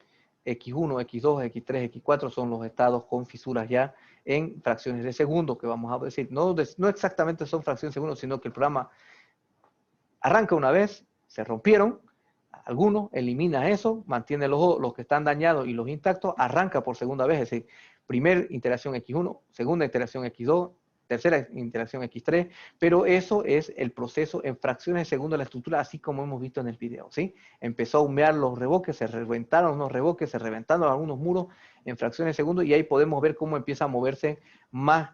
X1, X2, X3, X4 son los estados con fisuras ya en fracciones de segundo, que vamos a decir, no exactamente son fracciones de segundo, sino que el programa arranca una vez, se rompieron, algunos, elimina eso, mantiene los que están dañados y los intactos, arranca por segunda vez, es decir, primera iteración X1, segunda iteración X2, tercera interacción X3, pero eso es el proceso en fracciones de segundo de la estructura, así como hemos visto en el video, ¿sí? Empezó a humear los revoques, se reventaron unos revoques, se reventaron algunos muros en fracciones de segundo y ahí podemos ver cómo empieza a moverse más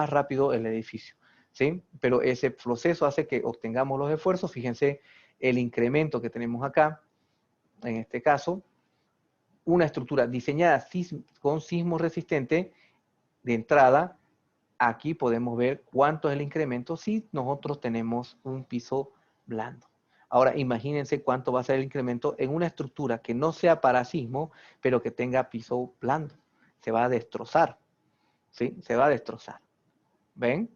rápido el edificio, ¿sí? Pero ese proceso hace que obtengamos los esfuerzos, fíjense el incremento que tenemos acá, en este caso, una estructura diseñada con sismo resistente de entrada. Aquí podemos ver cuánto es el incremento si nosotros tenemos un piso blando. Ahora, imagínense cuánto va a ser el incremento en una estructura que no sea para sismo, pero que tenga piso blando. Se va a destrozar, ¿sí? Se va a destrozar. ¿Ven?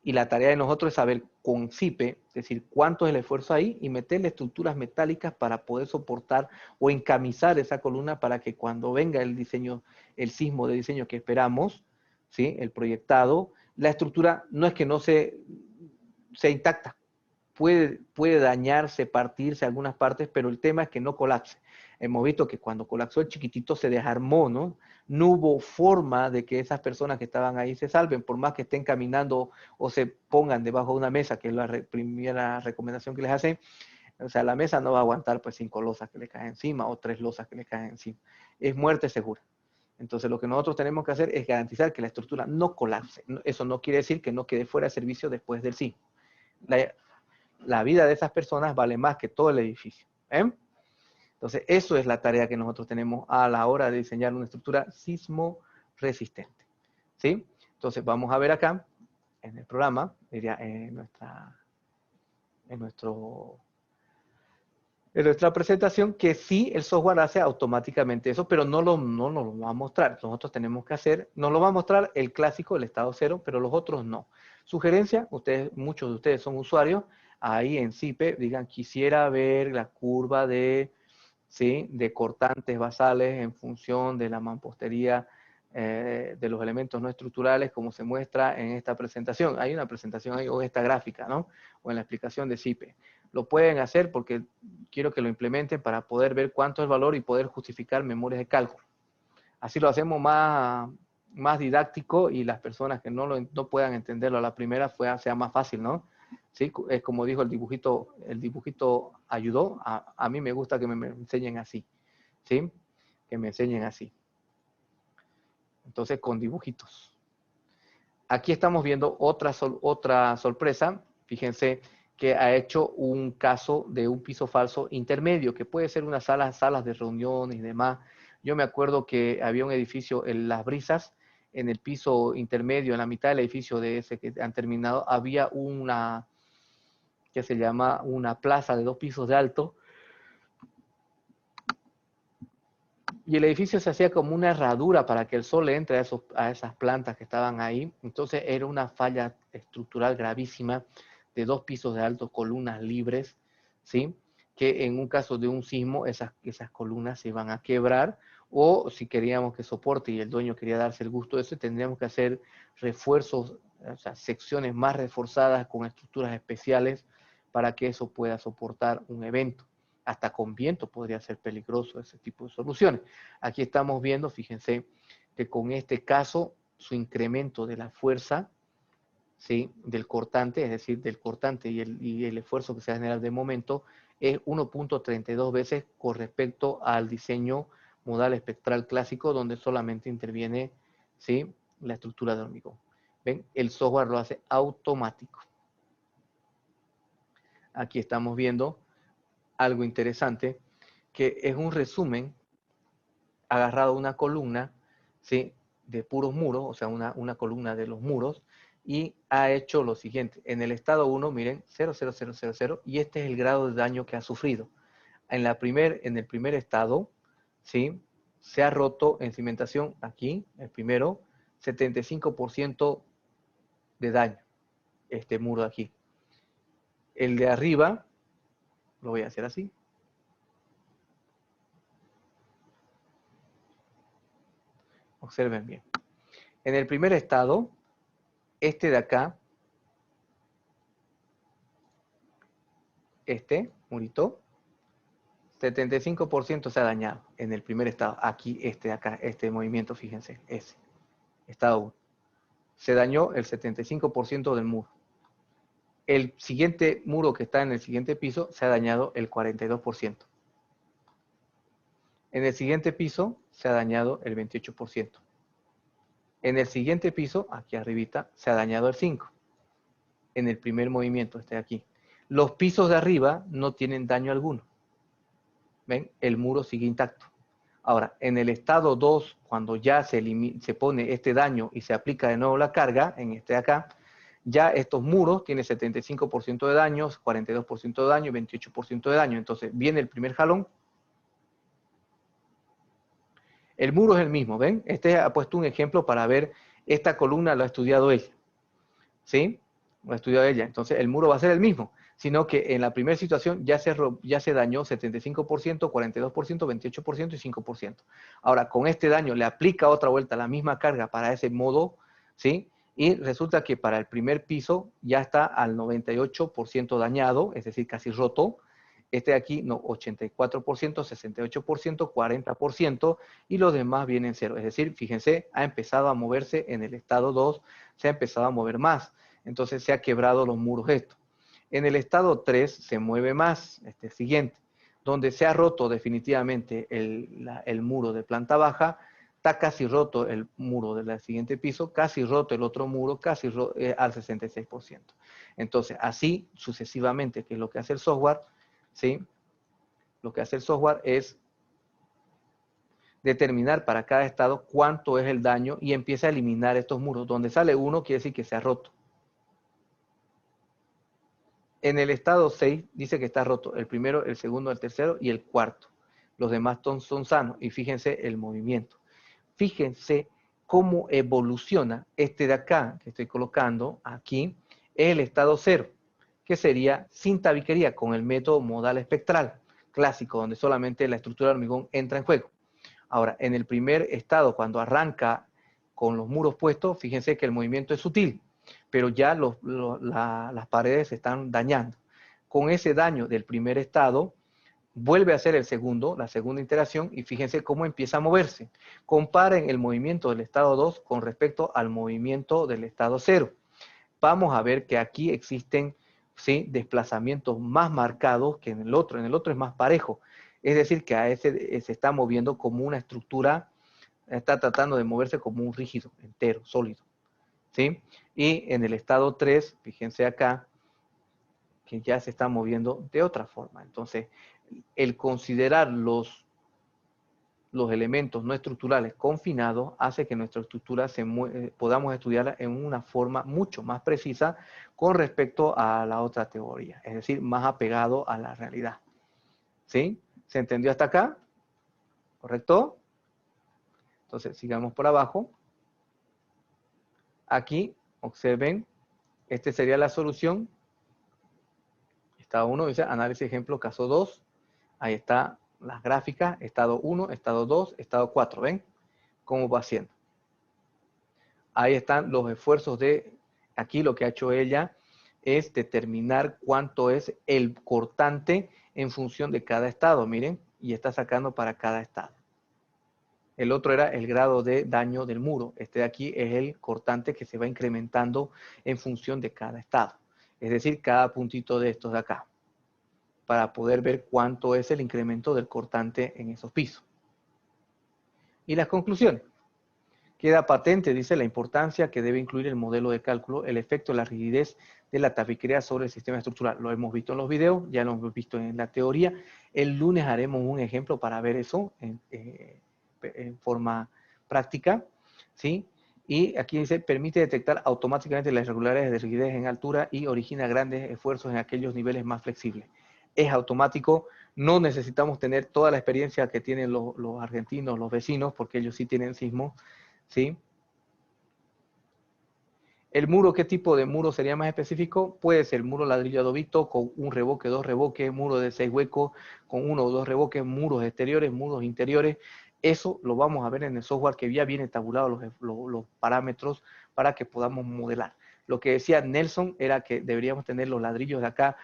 Y la tarea de nosotros es saber con CIPE, es decir, cuánto es el esfuerzo ahí y meterle estructuras metálicas para poder soportar o encamisar esa columna para que cuando venga el diseño, el sismo de diseño que esperamos, ¿sí? El proyectado, la estructura no es que no sea intacta, puede dañarse, partirse algunas partes, pero el tema es que no colapse. Hemos visto que cuando colapsó el chiquitito se desarmó, ¿no? No hubo forma de que esas personas que estaban ahí se salven, por más que estén caminando o se pongan debajo de una mesa, que es la primera recomendación que les hacen. O sea, la mesa no va a aguantar pues 5 losas que le caen encima o 3 losas que le caen encima. Es muerte segura. Entonces, lo que nosotros tenemos que hacer es garantizar que la estructura no colapse. Eso no quiere decir que no quede fuera de servicio después del sismo. La vida de esas personas vale más que todo el edificio. ¿Eh? Entonces, eso es la tarea que nosotros tenemos a la hora de diseñar una estructura sismo resistente. ¿Sí? Entonces, vamos a ver acá, en el programa, en nuestra presentación, que sí, el software hace automáticamente eso, pero no nos lo va a mostrar. Nosotros tenemos que hacer, nos lo va a mostrar el clásico, el estado cero, pero los otros no. Sugerencia, muchos de ustedes son usuarios, ahí en CIPE, digan, quisiera ver la curva de cortantes basales en función de la mampostería de los elementos no estructurales, como se muestra en esta presentación. Hay una presentación ahí, o esta gráfica, ¿no? O en la explicación de CIPE. Lo pueden hacer porque quiero que lo implementen para poder ver cuánto es el valor y poder justificar memorias de cálculo. Así lo hacemos más didáctico y las personas que no puedan entenderlo a la primera sea más fácil, ¿no? ¿Sí? Es como dijo el dibujito ayudó. A mí me gusta que me enseñen así, ¿sí? Que me enseñen así. Entonces, con dibujitos. Aquí estamos viendo otra sorpresa. Fíjense que ha hecho un caso de un piso falso intermedio, que puede ser unas salas de reuniones y demás. Yo me acuerdo que había un edificio en Las Brisas, en el piso intermedio, en la mitad del edificio de ese que han terminado, había que se llama una plaza de 2 pisos de alto, y el edificio se hacía como una herradura para que el sol le entre a esas plantas que estaban ahí. Entonces era una falla estructural gravísima de 2 pisos de alto, columnas libres, ¿sí? Que en un caso de un sismo esas columnas se iban a quebrar, o si queríamos que soporte y el dueño quería darse el gusto de eso, tendríamos que hacer refuerzos, o sea, secciones más reforzadas con estructuras especiales para que eso pueda soportar un evento. Hasta con viento podría ser peligroso ese tipo de soluciones. Aquí estamos viendo, fíjense, que con este caso, su incremento de la fuerza, ¿sí? Del cortante, es decir, del cortante y el esfuerzo que se va a generar de momento, es 1.32 veces con respecto al diseño modal espectral clásico, donde solamente interviene, ¿sí? La estructura de hormigón. ¿Ven? El software lo hace automático. Aquí estamos viendo algo interesante, que es un resumen agarrado a una columna, ¿sí? De puros muros, o sea, una columna de los muros, y ha hecho lo siguiente. En el estado 1, miren, 0,0000, y este es el grado de daño que ha sufrido. En el primer estado, ¿sí? Se ha roto en cimentación, aquí, el primero, 75% de daño, este muro de aquí. El de arriba, lo voy a hacer así. Observen bien. En el primer estado, este de acá, este murito, 75% se ha dañado en el primer estado. Aquí, este de acá, este movimiento, fíjense, ese. Estado 1. Se dañó el 75% del muro. El siguiente muro que está en el siguiente piso se ha dañado el 42%. En el siguiente piso se ha dañado el 28%. En el siguiente piso, aquí arribita, se ha dañado el 5%. En el primer movimiento, este de aquí. Los pisos de arriba no tienen daño alguno. ¿Ven? El muro sigue intacto. Ahora, en el estado 2, cuando ya se pone este daño y se aplica de nuevo la carga, en este de acá, ya estos muros tienen 75% de daños, 42% de daño y 28% de daño. Entonces, viene el primer jalón. El muro es el mismo, ¿ven? Este ha puesto un ejemplo para ver, esta columna lo ha estudiado él, ¿sí? lo ha estudiado ella. Entonces, el muro va a ser el mismo, sino que en la primera situación ya se dañó 75%, 42%, 28% y 5%. Ahora, con este daño le aplica otra vuelta la misma carga para ese modo, ¿sí? Y resulta que para el primer piso ya está al 98% dañado, es decir, casi roto. Este de aquí, no, 84%, 68%, 40%, y los demás vienen cero. Es decir, fíjense, ha empezado a moverse en el estado 2, se ha empezado a mover más. Entonces se ha quebrado los muros esto. En el estado 3 se mueve más, este siguiente, donde se ha roto definitivamente el muro de planta baja, está casi roto el muro del siguiente piso, casi roto el otro muro, casi al 66%. Entonces, así sucesivamente, que es lo que hace el software, ¿sí? Lo que hace el software es determinar para cada estado cuánto es el daño y empieza a eliminar estos muros. Donde sale uno quiere decir que se ha roto. En el estado 6 dice que está roto el primero, el segundo, el tercero y el cuarto. Los demás son sanos. Y fíjense el movimiento. Fíjense cómo evoluciona este de acá, que estoy colocando aquí, es el estado 0, que sería sin tabiquería, con el método modal espectral clásico, donde solamente la estructura de hormigón entra en juego. Ahora, en el primer estado, cuando arranca con los muros puestos, fíjense que el movimiento es sutil, pero ya las paredes se están dañando. Con ese daño del primer estado, vuelve a hacer el segundo, la segunda interacción, y fíjense cómo empieza a moverse. Comparen el movimiento del estado 2 con respecto al movimiento del estado 0. Vamos a ver que aquí existen, ¿sí?, desplazamientos más marcados que en el otro. En el otro es más parejo. Es decir, que a ese se está moviendo como una estructura, está tratando de moverse como un rígido, entero, sólido. ¿Sí? Y en el estado 3, fíjense acá, que ya se está moviendo de otra forma. Entonces, el considerar los elementos no estructurales confinados hace que nuestra estructura podamos estudiarla en una forma mucho más precisa con respecto a la otra teoría, es decir, más apegado a la realidad. ¿Sí? ¿Se entendió hasta acá? ¿Correcto? Entonces, sigamos por abajo. Aquí, observen, esta sería la solución. Estado 1 dice análisis ejemplo caso 2. Ahí está las gráficas, estado 1, estado 2, estado 4. ¿Ven cómo va haciendo? Ahí están los esfuerzos de, aquí lo que ha hecho ella es determinar cuánto es el cortante en función de cada estado, miren, y está sacando para cada estado. El otro era el grado de daño del muro. Este de aquí es el cortante que se va incrementando en función de cada estado. Es decir, cada puntito de estos de acá, para poder ver cuánto es el incremento del cortante en esos pisos. Y las conclusiones. Queda patente, dice, la importancia que debe incluir el modelo de cálculo, el efecto de la rigidez de la tabiquería sobre el sistema estructural. Lo hemos visto en los videos, ya lo hemos visto en la teoría. El lunes haremos un ejemplo para ver eso en forma práctica, ¿sí? Y aquí dice, permite detectar automáticamente las irregularidades de rigidez en altura y origina grandes esfuerzos en aquellos niveles más flexibles. Es automático, no necesitamos tener toda la experiencia que tienen los argentinos, los vecinos, porque ellos sí tienen sismos, ¿sí? El muro, ¿qué tipo de muro sería más específico? Puede ser muro ladrillo adobito con un revoque, dos revoques, muro de 6 huecos con 1 o 2 revoques, muros exteriores, muros interiores. Eso lo vamos a ver en el software que ya viene tabulado los parámetros para que podamos modelar. Lo que decía Nelson era que deberíamos tener los ladrillos de acá,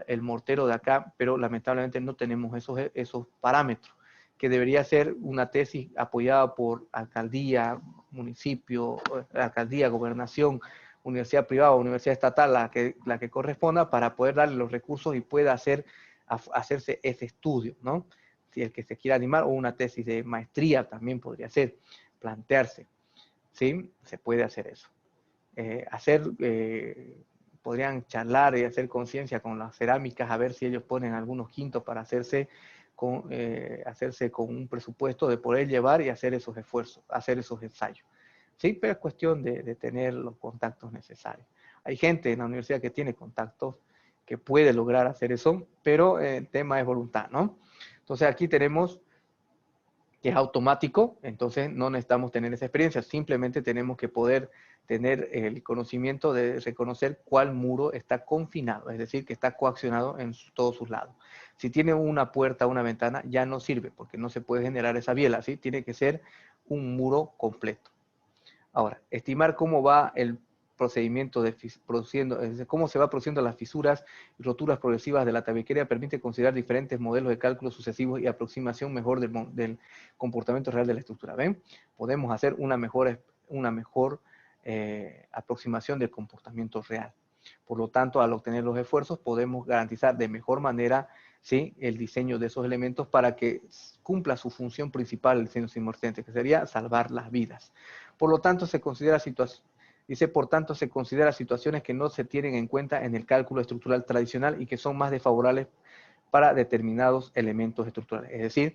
el mortero de acá, pero lamentablemente no tenemos esos parámetros, que debería ser una tesis apoyada por alcaldía, municipio, alcaldía, gobernación, universidad privada, universidad estatal, la que corresponda, para poder darle los recursos y pueda hacerse ese estudio, ¿no? Si el que se quiera animar, o una tesis de maestría también podría ser, plantearse, ¿sí? Se puede hacer eso. Podrían charlar y hacer conciencia con las cerámicas, a ver si ellos ponen algunos quintos para hacerse con un presupuesto de poder llevar y hacer esos esfuerzos, hacer esos ensayos. ¿Sí? Pero es cuestión de tener los contactos necesarios. Hay gente en la universidad que tiene contactos que puede lograr hacer eso, pero el tema es voluntad, ¿no? Entonces aquí tenemos que es automático, entonces no necesitamos tener esa experiencia, simplemente tenemos que poder tener el conocimiento de reconocer cuál muro está confinado, es decir, que está coaccionado en todos sus lados. Si tiene una puerta o una ventana, ya no sirve, porque no se puede generar esa biela, ¿sí? Tiene que ser un muro completo. Ahora, estimar cómo va el procedimiento de produciendo, es decir, cómo se va produciendo las fisuras y roturas progresivas de la tabiquería permite considerar diferentes modelos de cálculo sucesivos y aproximación mejor del comportamiento real de la estructura. ¿Ven? Podemos hacer una mejor aproximación del comportamiento real. Por lo tanto, al obtener los esfuerzos, podemos garantizar de mejor manera, ¿sí?, el diseño de esos elementos para que cumpla su función principal del diseño simultáneo, que sería salvar las vidas. Por lo tanto, por tanto, se considera situaciones que no se tienen en cuenta en el cálculo estructural tradicional y que son más desfavorables para determinados elementos estructurales. Es decir,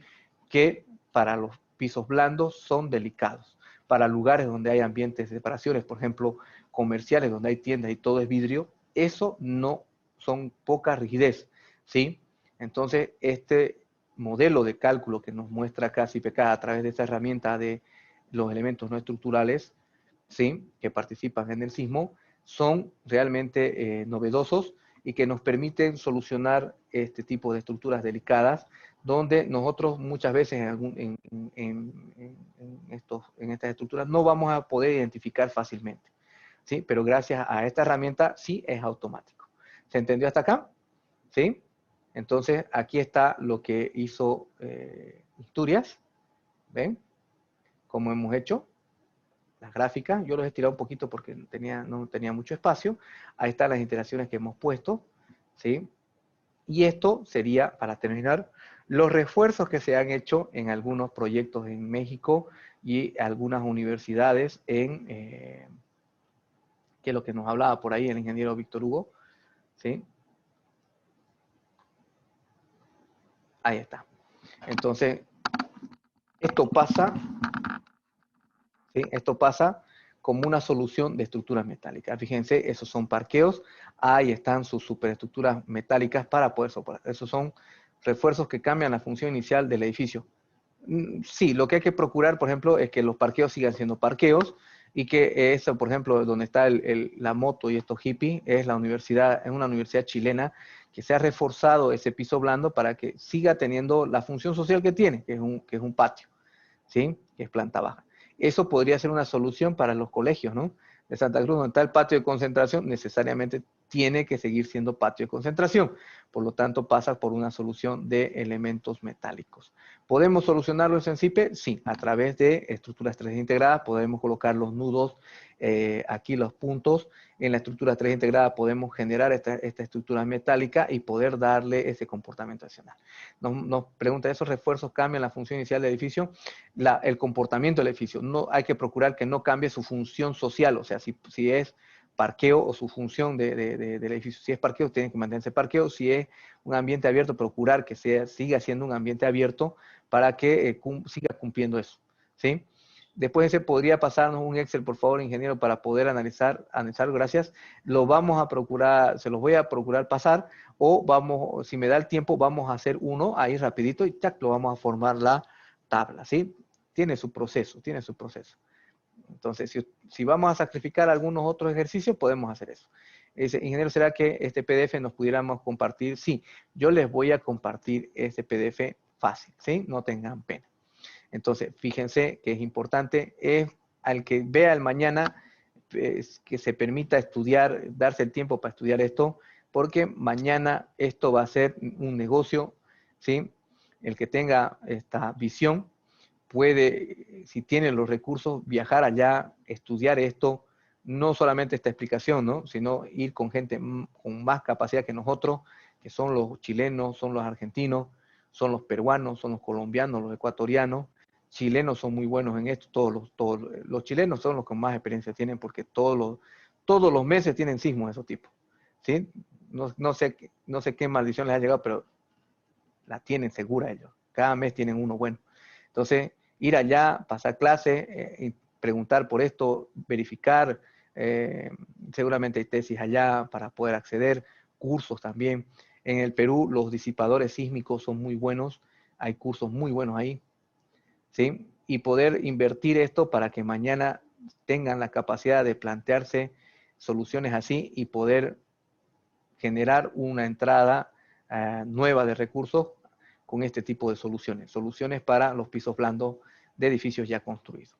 que para los pisos blandos son delicados. Para lugares donde hay ambientes de separaciones, por ejemplo, comerciales, donde hay tiendas y todo es vidrio, eso no son poca rigidez, ¿sí? Entonces, este modelo de cálculo que nos muestra acá CIPK a través de esta herramienta de los elementos no estructurales, ¿sí?, que participan en el sismo, son realmente novedosos y que nos permiten solucionar este tipo de estructuras delicadas, donde nosotros muchas veces en estas estructuras no vamos a poder identificar fácilmente, ¿sí? Pero gracias a esta herramienta sí es automático. ¿Se entendió hasta acá? ¿Sí? Entonces, aquí está lo que hizo Asturias. ¿Ven? Como hemos hecho las gráficas. Yo los he tirado un poquito porque no tenía mucho espacio. Ahí están las interacciones que hemos puesto, ¿sí? Y esto sería, para terminar, los refuerzos que se han hecho en algunos proyectos en México y algunas universidades que es lo que nos hablaba por ahí el ingeniero Víctor Hugo, ¿sí? Ahí está. Entonces, esto pasa, ¿sí?, esto pasa como una solución de estructuras metálicas. Fíjense, esos son parqueos, ahí están sus superestructuras metálicas para poder soportar. Esos son refuerzos que cambian la función inicial del edificio. Sí, lo que hay que procurar, por ejemplo, es que los parqueos sigan siendo parqueos y que eso, por ejemplo, donde está la moto y estos hippies, es una universidad chilena que se ha reforzado ese piso blando para que siga teniendo la función social que tiene, que es un patio, ¿sí?, que es planta baja. Eso podría ser una solución para los colegios, ¿no? De Santa Cruz, donde está el patio de concentración, necesariamente tiene que seguir siendo patio de concentración. Por lo tanto, pasa por una solución de elementos metálicos. ¿Podemos solucionarlo en Sensipe? Sí, a través de estructuras 3D integradas podemos colocar los nudos, aquí los puntos. En la estructura 3D integrada podemos generar esta estructura metálica y poder darle ese comportamiento adicional. Nos pregunta, ¿esos refuerzos cambian la función inicial del edificio? El comportamiento del edificio. No, hay que procurar que no cambie su función social, o sea, si es parqueo o su función del edificio. Si es parqueo, tiene que mantenerse parqueo. Si es un ambiente abierto, procurar que siga siendo un ambiente abierto para que siga cumpliendo eso, ¿sí? Después podría pasarnos un Excel, por favor, ingeniero, para poder analizarlo, gracias. Lo vamos a procurar, se los voy a procurar pasar, o si me da el tiempo, vamos a hacer uno ahí rapidito y tac, lo vamos a formar la tabla, ¿sí? Tiene su proceso, tiene su proceso. Entonces, si vamos a sacrificar algunos otros ejercicios, podemos hacer eso. Ingeniero, ¿será que este PDF nos pudiéramos compartir? Sí, yo les voy a compartir este PDF fácil, ¿sí? No tengan pena. Entonces, fíjense que es importante, al que vea el mañana, que se permita estudiar, darse el tiempo para estudiar esto, porque mañana esto va a ser un negocio, ¿sí? El que tenga esta visión puede, si tiene los recursos, viajar allá, estudiar esto, no solamente esta explicación, ¿no?, sino ir con gente con más capacidad que nosotros, que son los chilenos, son los argentinos, son los peruanos, son los colombianos, los ecuatorianos. Chilenos son muy buenos en esto, todos los chilenos son los que más experiencia tienen porque todos los meses tienen sismos de esos tipos, ¿sí? No sé qué maldición les ha llegado, pero la tienen segura ellos. Cada mes tienen uno bueno. Entonces, ir allá, pasar clase, y preguntar por esto, verificar, seguramente hay tesis allá para poder acceder, cursos también. En el Perú los disipadores sísmicos son muy buenos, hay cursos muy buenos ahí. ¿sí? Y poder invertir esto para que mañana tengan la capacidad de plantearse soluciones así y poder generar una entrada nueva de recursos con este tipo de soluciones. Soluciones para los pisos blandos de edificios ya construidos.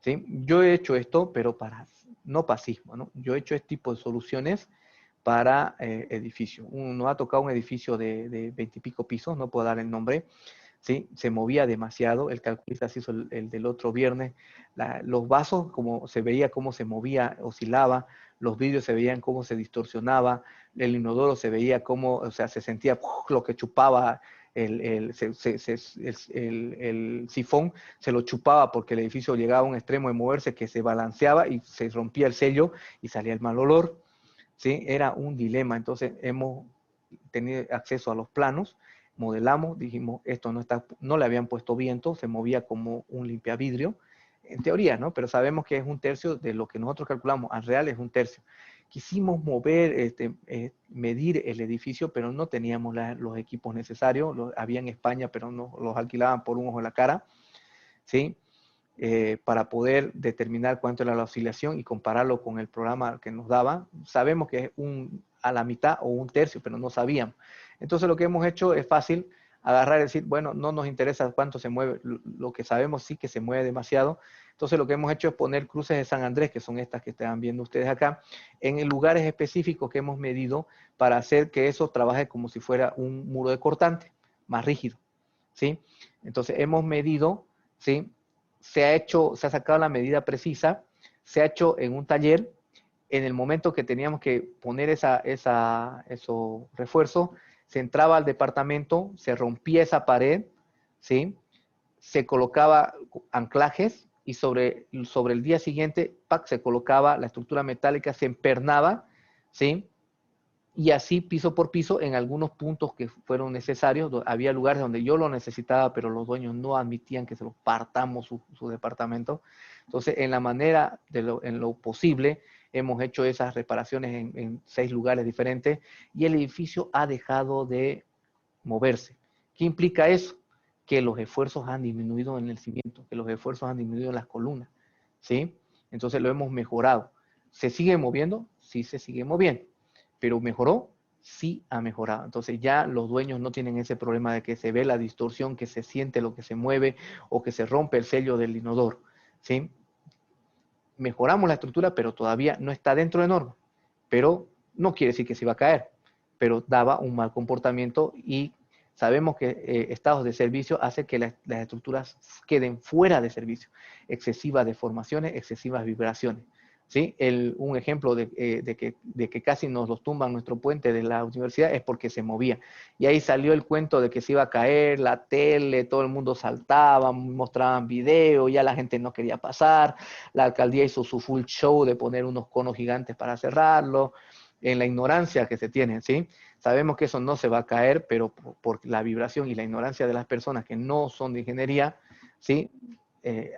¿Sí? Yo he hecho esto, pero para no pasismo, ¿no? Yo he hecho este tipo de soluciones para edificios. Nos ha tocado un edificio de 20 y pico pisos, no puedo dar el nombre, ¿sí? Se movía demasiado, el calculista se hizo el del otro viernes, los vasos, como se veía cómo se movía, oscilaba, los vidrios se veían cómo se distorsionaba, el inodoro se veía cómo, o sea, se sentía lo que chupaba el sifón, se lo chupaba porque el edificio llegaba a un extremo de moverse que se balanceaba y se rompía el sello y salía el mal olor, ¿sí? Era un dilema, entonces hemos tenido acceso a los planos, modelamos, dijimos, esto no está, no le habían puesto viento, se movía como un limpiavidrio, en teoría, ¿no? Pero sabemos que es un tercio de lo que nosotros calculamos, al real es un tercio. Quisimos mover, medir el edificio, pero no teníamos los equipos necesarios, había en España, pero no los alquilaban por un ojo en la cara, ¿sí? Para poder determinar cuánto era la oscilación y compararlo con el programa que nos daba. Sabemos que es a la mitad o un tercio, pero no sabíamos. Entonces lo que hemos hecho es fácil, agarrar y decir, bueno, no nos interesa cuánto se mueve, lo que sabemos sí que se mueve demasiado. Entonces lo que hemos hecho es poner cruces de San Andrés, que son estas que están viendo ustedes acá, en lugares específicos que hemos medido para hacer que eso trabaje como si fuera un muro de cortante, más rígido, ¿sí? Entonces hemos medido, ¿sí? Se ha sacado la medida precisa, se ha hecho en un taller, en el momento que teníamos que poner esos refuerzos, se entraba al departamento, se rompía esa pared, ¿sí? Se colocaba anclajes y sobre el día siguiente, ¡pac!, se colocaba la estructura metálica, se empernaba, ¿sí? Y así piso por piso en algunos puntos que fueron necesarios. Había lugares donde yo lo necesitaba, pero los dueños no admitían que se los partamos su departamento. Entonces, en la manera, en lo posible, hemos hecho esas reparaciones en 6 lugares diferentes y el edificio ha dejado de moverse. ¿Qué implica eso? Que los esfuerzos han disminuido en el cimiento, que los esfuerzos han disminuido en las columnas, ¿sí? Entonces lo hemos mejorado. ¿Se sigue moviendo? Sí, se sigue moviendo. ¿Pero mejoró? Sí ha mejorado. Entonces ya los dueños no tienen ese problema de que se ve la distorsión, que se siente lo que se mueve o que se rompe el sello del inodoro, ¿sí? Mejoramos la estructura, pero todavía no está dentro de norma. Pero no quiere decir que se iba a caer, pero daba un mal comportamiento y sabemos que estados de servicio hacen que las estructuras queden fuera de servicio. Excesivas deformaciones, excesivas vibraciones. ¿Sí? Un ejemplo de que casi nos los tumban nuestro puente de la universidad es porque se movía. Y ahí salió el cuento de que se iba a caer, la tele, todo el mundo saltaba, mostraban video, ya la gente no quería pasar, la alcaldía hizo su full show de poner unos conos gigantes para cerrarlo, en la ignorancia que se tiene, ¿sí? Sabemos que eso no se va a caer, pero por la vibración y la ignorancia de las personas que no son de ingeniería, ¿sí?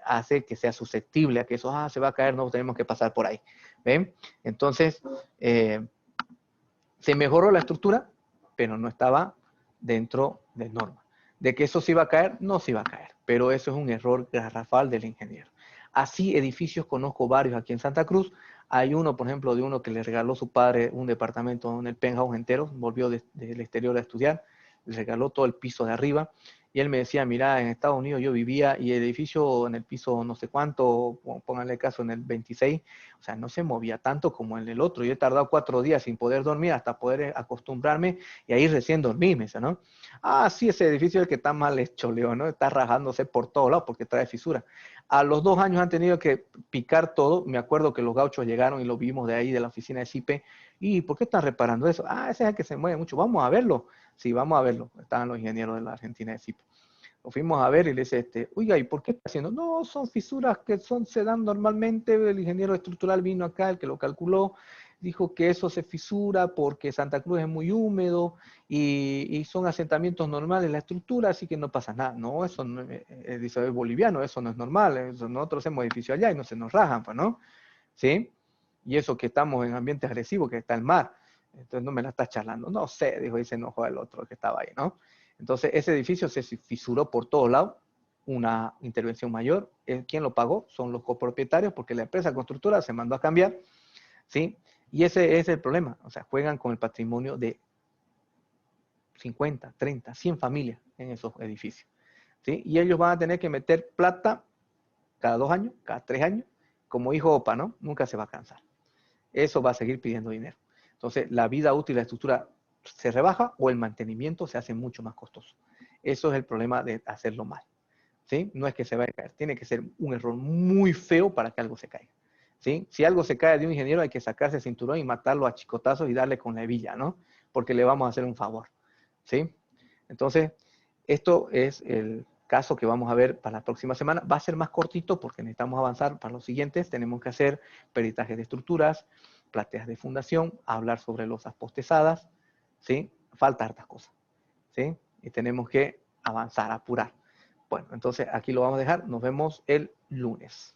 Hace que sea susceptible a que eso se va a caer, no tenemos que pasar por ahí. ¿Ven? Entonces, se mejoró la estructura, pero no estaba dentro de norma. De que eso se iba a caer, no se iba a caer, pero eso es un error garrafal del ingeniero. Así edificios conozco varios aquí en Santa Cruz. Hay uno, por ejemplo, de uno que le regaló su padre un departamento en el penthouse entero, volvió del exterior a estudiar, le regaló todo el piso de arriba. Y él me decía, mira, en Estados Unidos yo vivía y el edificio en el piso no sé cuánto, pónganle caso en el 26, o sea, no se movía tanto como en el otro. Yo he tardado 4 días sin poder dormir hasta poder acostumbrarme y ahí recién dormí, me dice, ¿no? Ah, sí, ese edificio es el que está mal hecho, Leo, ¿no? Está rajándose por todos lados porque trae fisura. A los 2 años han tenido que picar todo. Me acuerdo que los gauchos llegaron y lo vimos de ahí, de la oficina de CIPE. ¿Y por qué están reparando eso? Ah, ese es el que se mueve mucho. Vamos a verlo. Sí, vamos a verlo. Estaban los ingenieros de la Argentina de CIPE. Lo fuimos a ver y le dice, oiga, ¿y por qué está haciendo? No, son fisuras que se dan normalmente. El ingeniero estructural vino acá, el que lo calculó, dijo que eso se fisura porque Santa Cruz es muy húmedo y son asentamientos normales en la estructura, así que no pasa nada. No, eso no, dice, es boliviano, eso no es normal. Eso, nosotros hacemos edificios allá y no se nos rajan, pues, ¿no? ¿Sí? Y eso que estamos en ambiente agresivo, que está el mar. Entonces no me la estás charlando. No sé, dijo, y se enojó el otro que estaba ahí, ¿no? Entonces ese edificio se fisuró por todos lados, una intervención mayor. ¿Quién lo pagó? Son los copropietarios, porque la empresa constructora se mandó a cambiar, ¿sí? Y ese es el problema. O sea, juegan con el patrimonio de 50, 30, 100 familias en esos edificios, ¿sí? Y ellos van a tener que meter plata cada 2 años, cada 3 años, como hijo OPA, ¿no? Nunca se va a cansar. Eso va a seguir pidiendo dinero. Entonces, la vida útil de la estructura se rebaja o el mantenimiento se hace mucho más costoso. Eso es el problema de hacerlo mal, ¿sí? No es que se vaya a caer, tiene que ser un error muy feo para que algo se caiga, ¿sí? Si algo se cae de un ingeniero, hay que sacarse el cinturón y matarlo a chicotazos y darle con la hebilla, ¿no? Porque le vamos a hacer un favor, ¿sí? Entonces, esto es el caso que vamos a ver para la próxima semana. Va a ser más cortito porque necesitamos avanzar para los siguientes. Tenemos que hacer peritajes de estructuras, plateas de fundación, hablar sobre losas postezadas, ¿sí? Falta hartas cosas, ¿sí? Y tenemos que avanzar, apurar. Bueno, entonces aquí lo vamos a dejar. Nos vemos el lunes.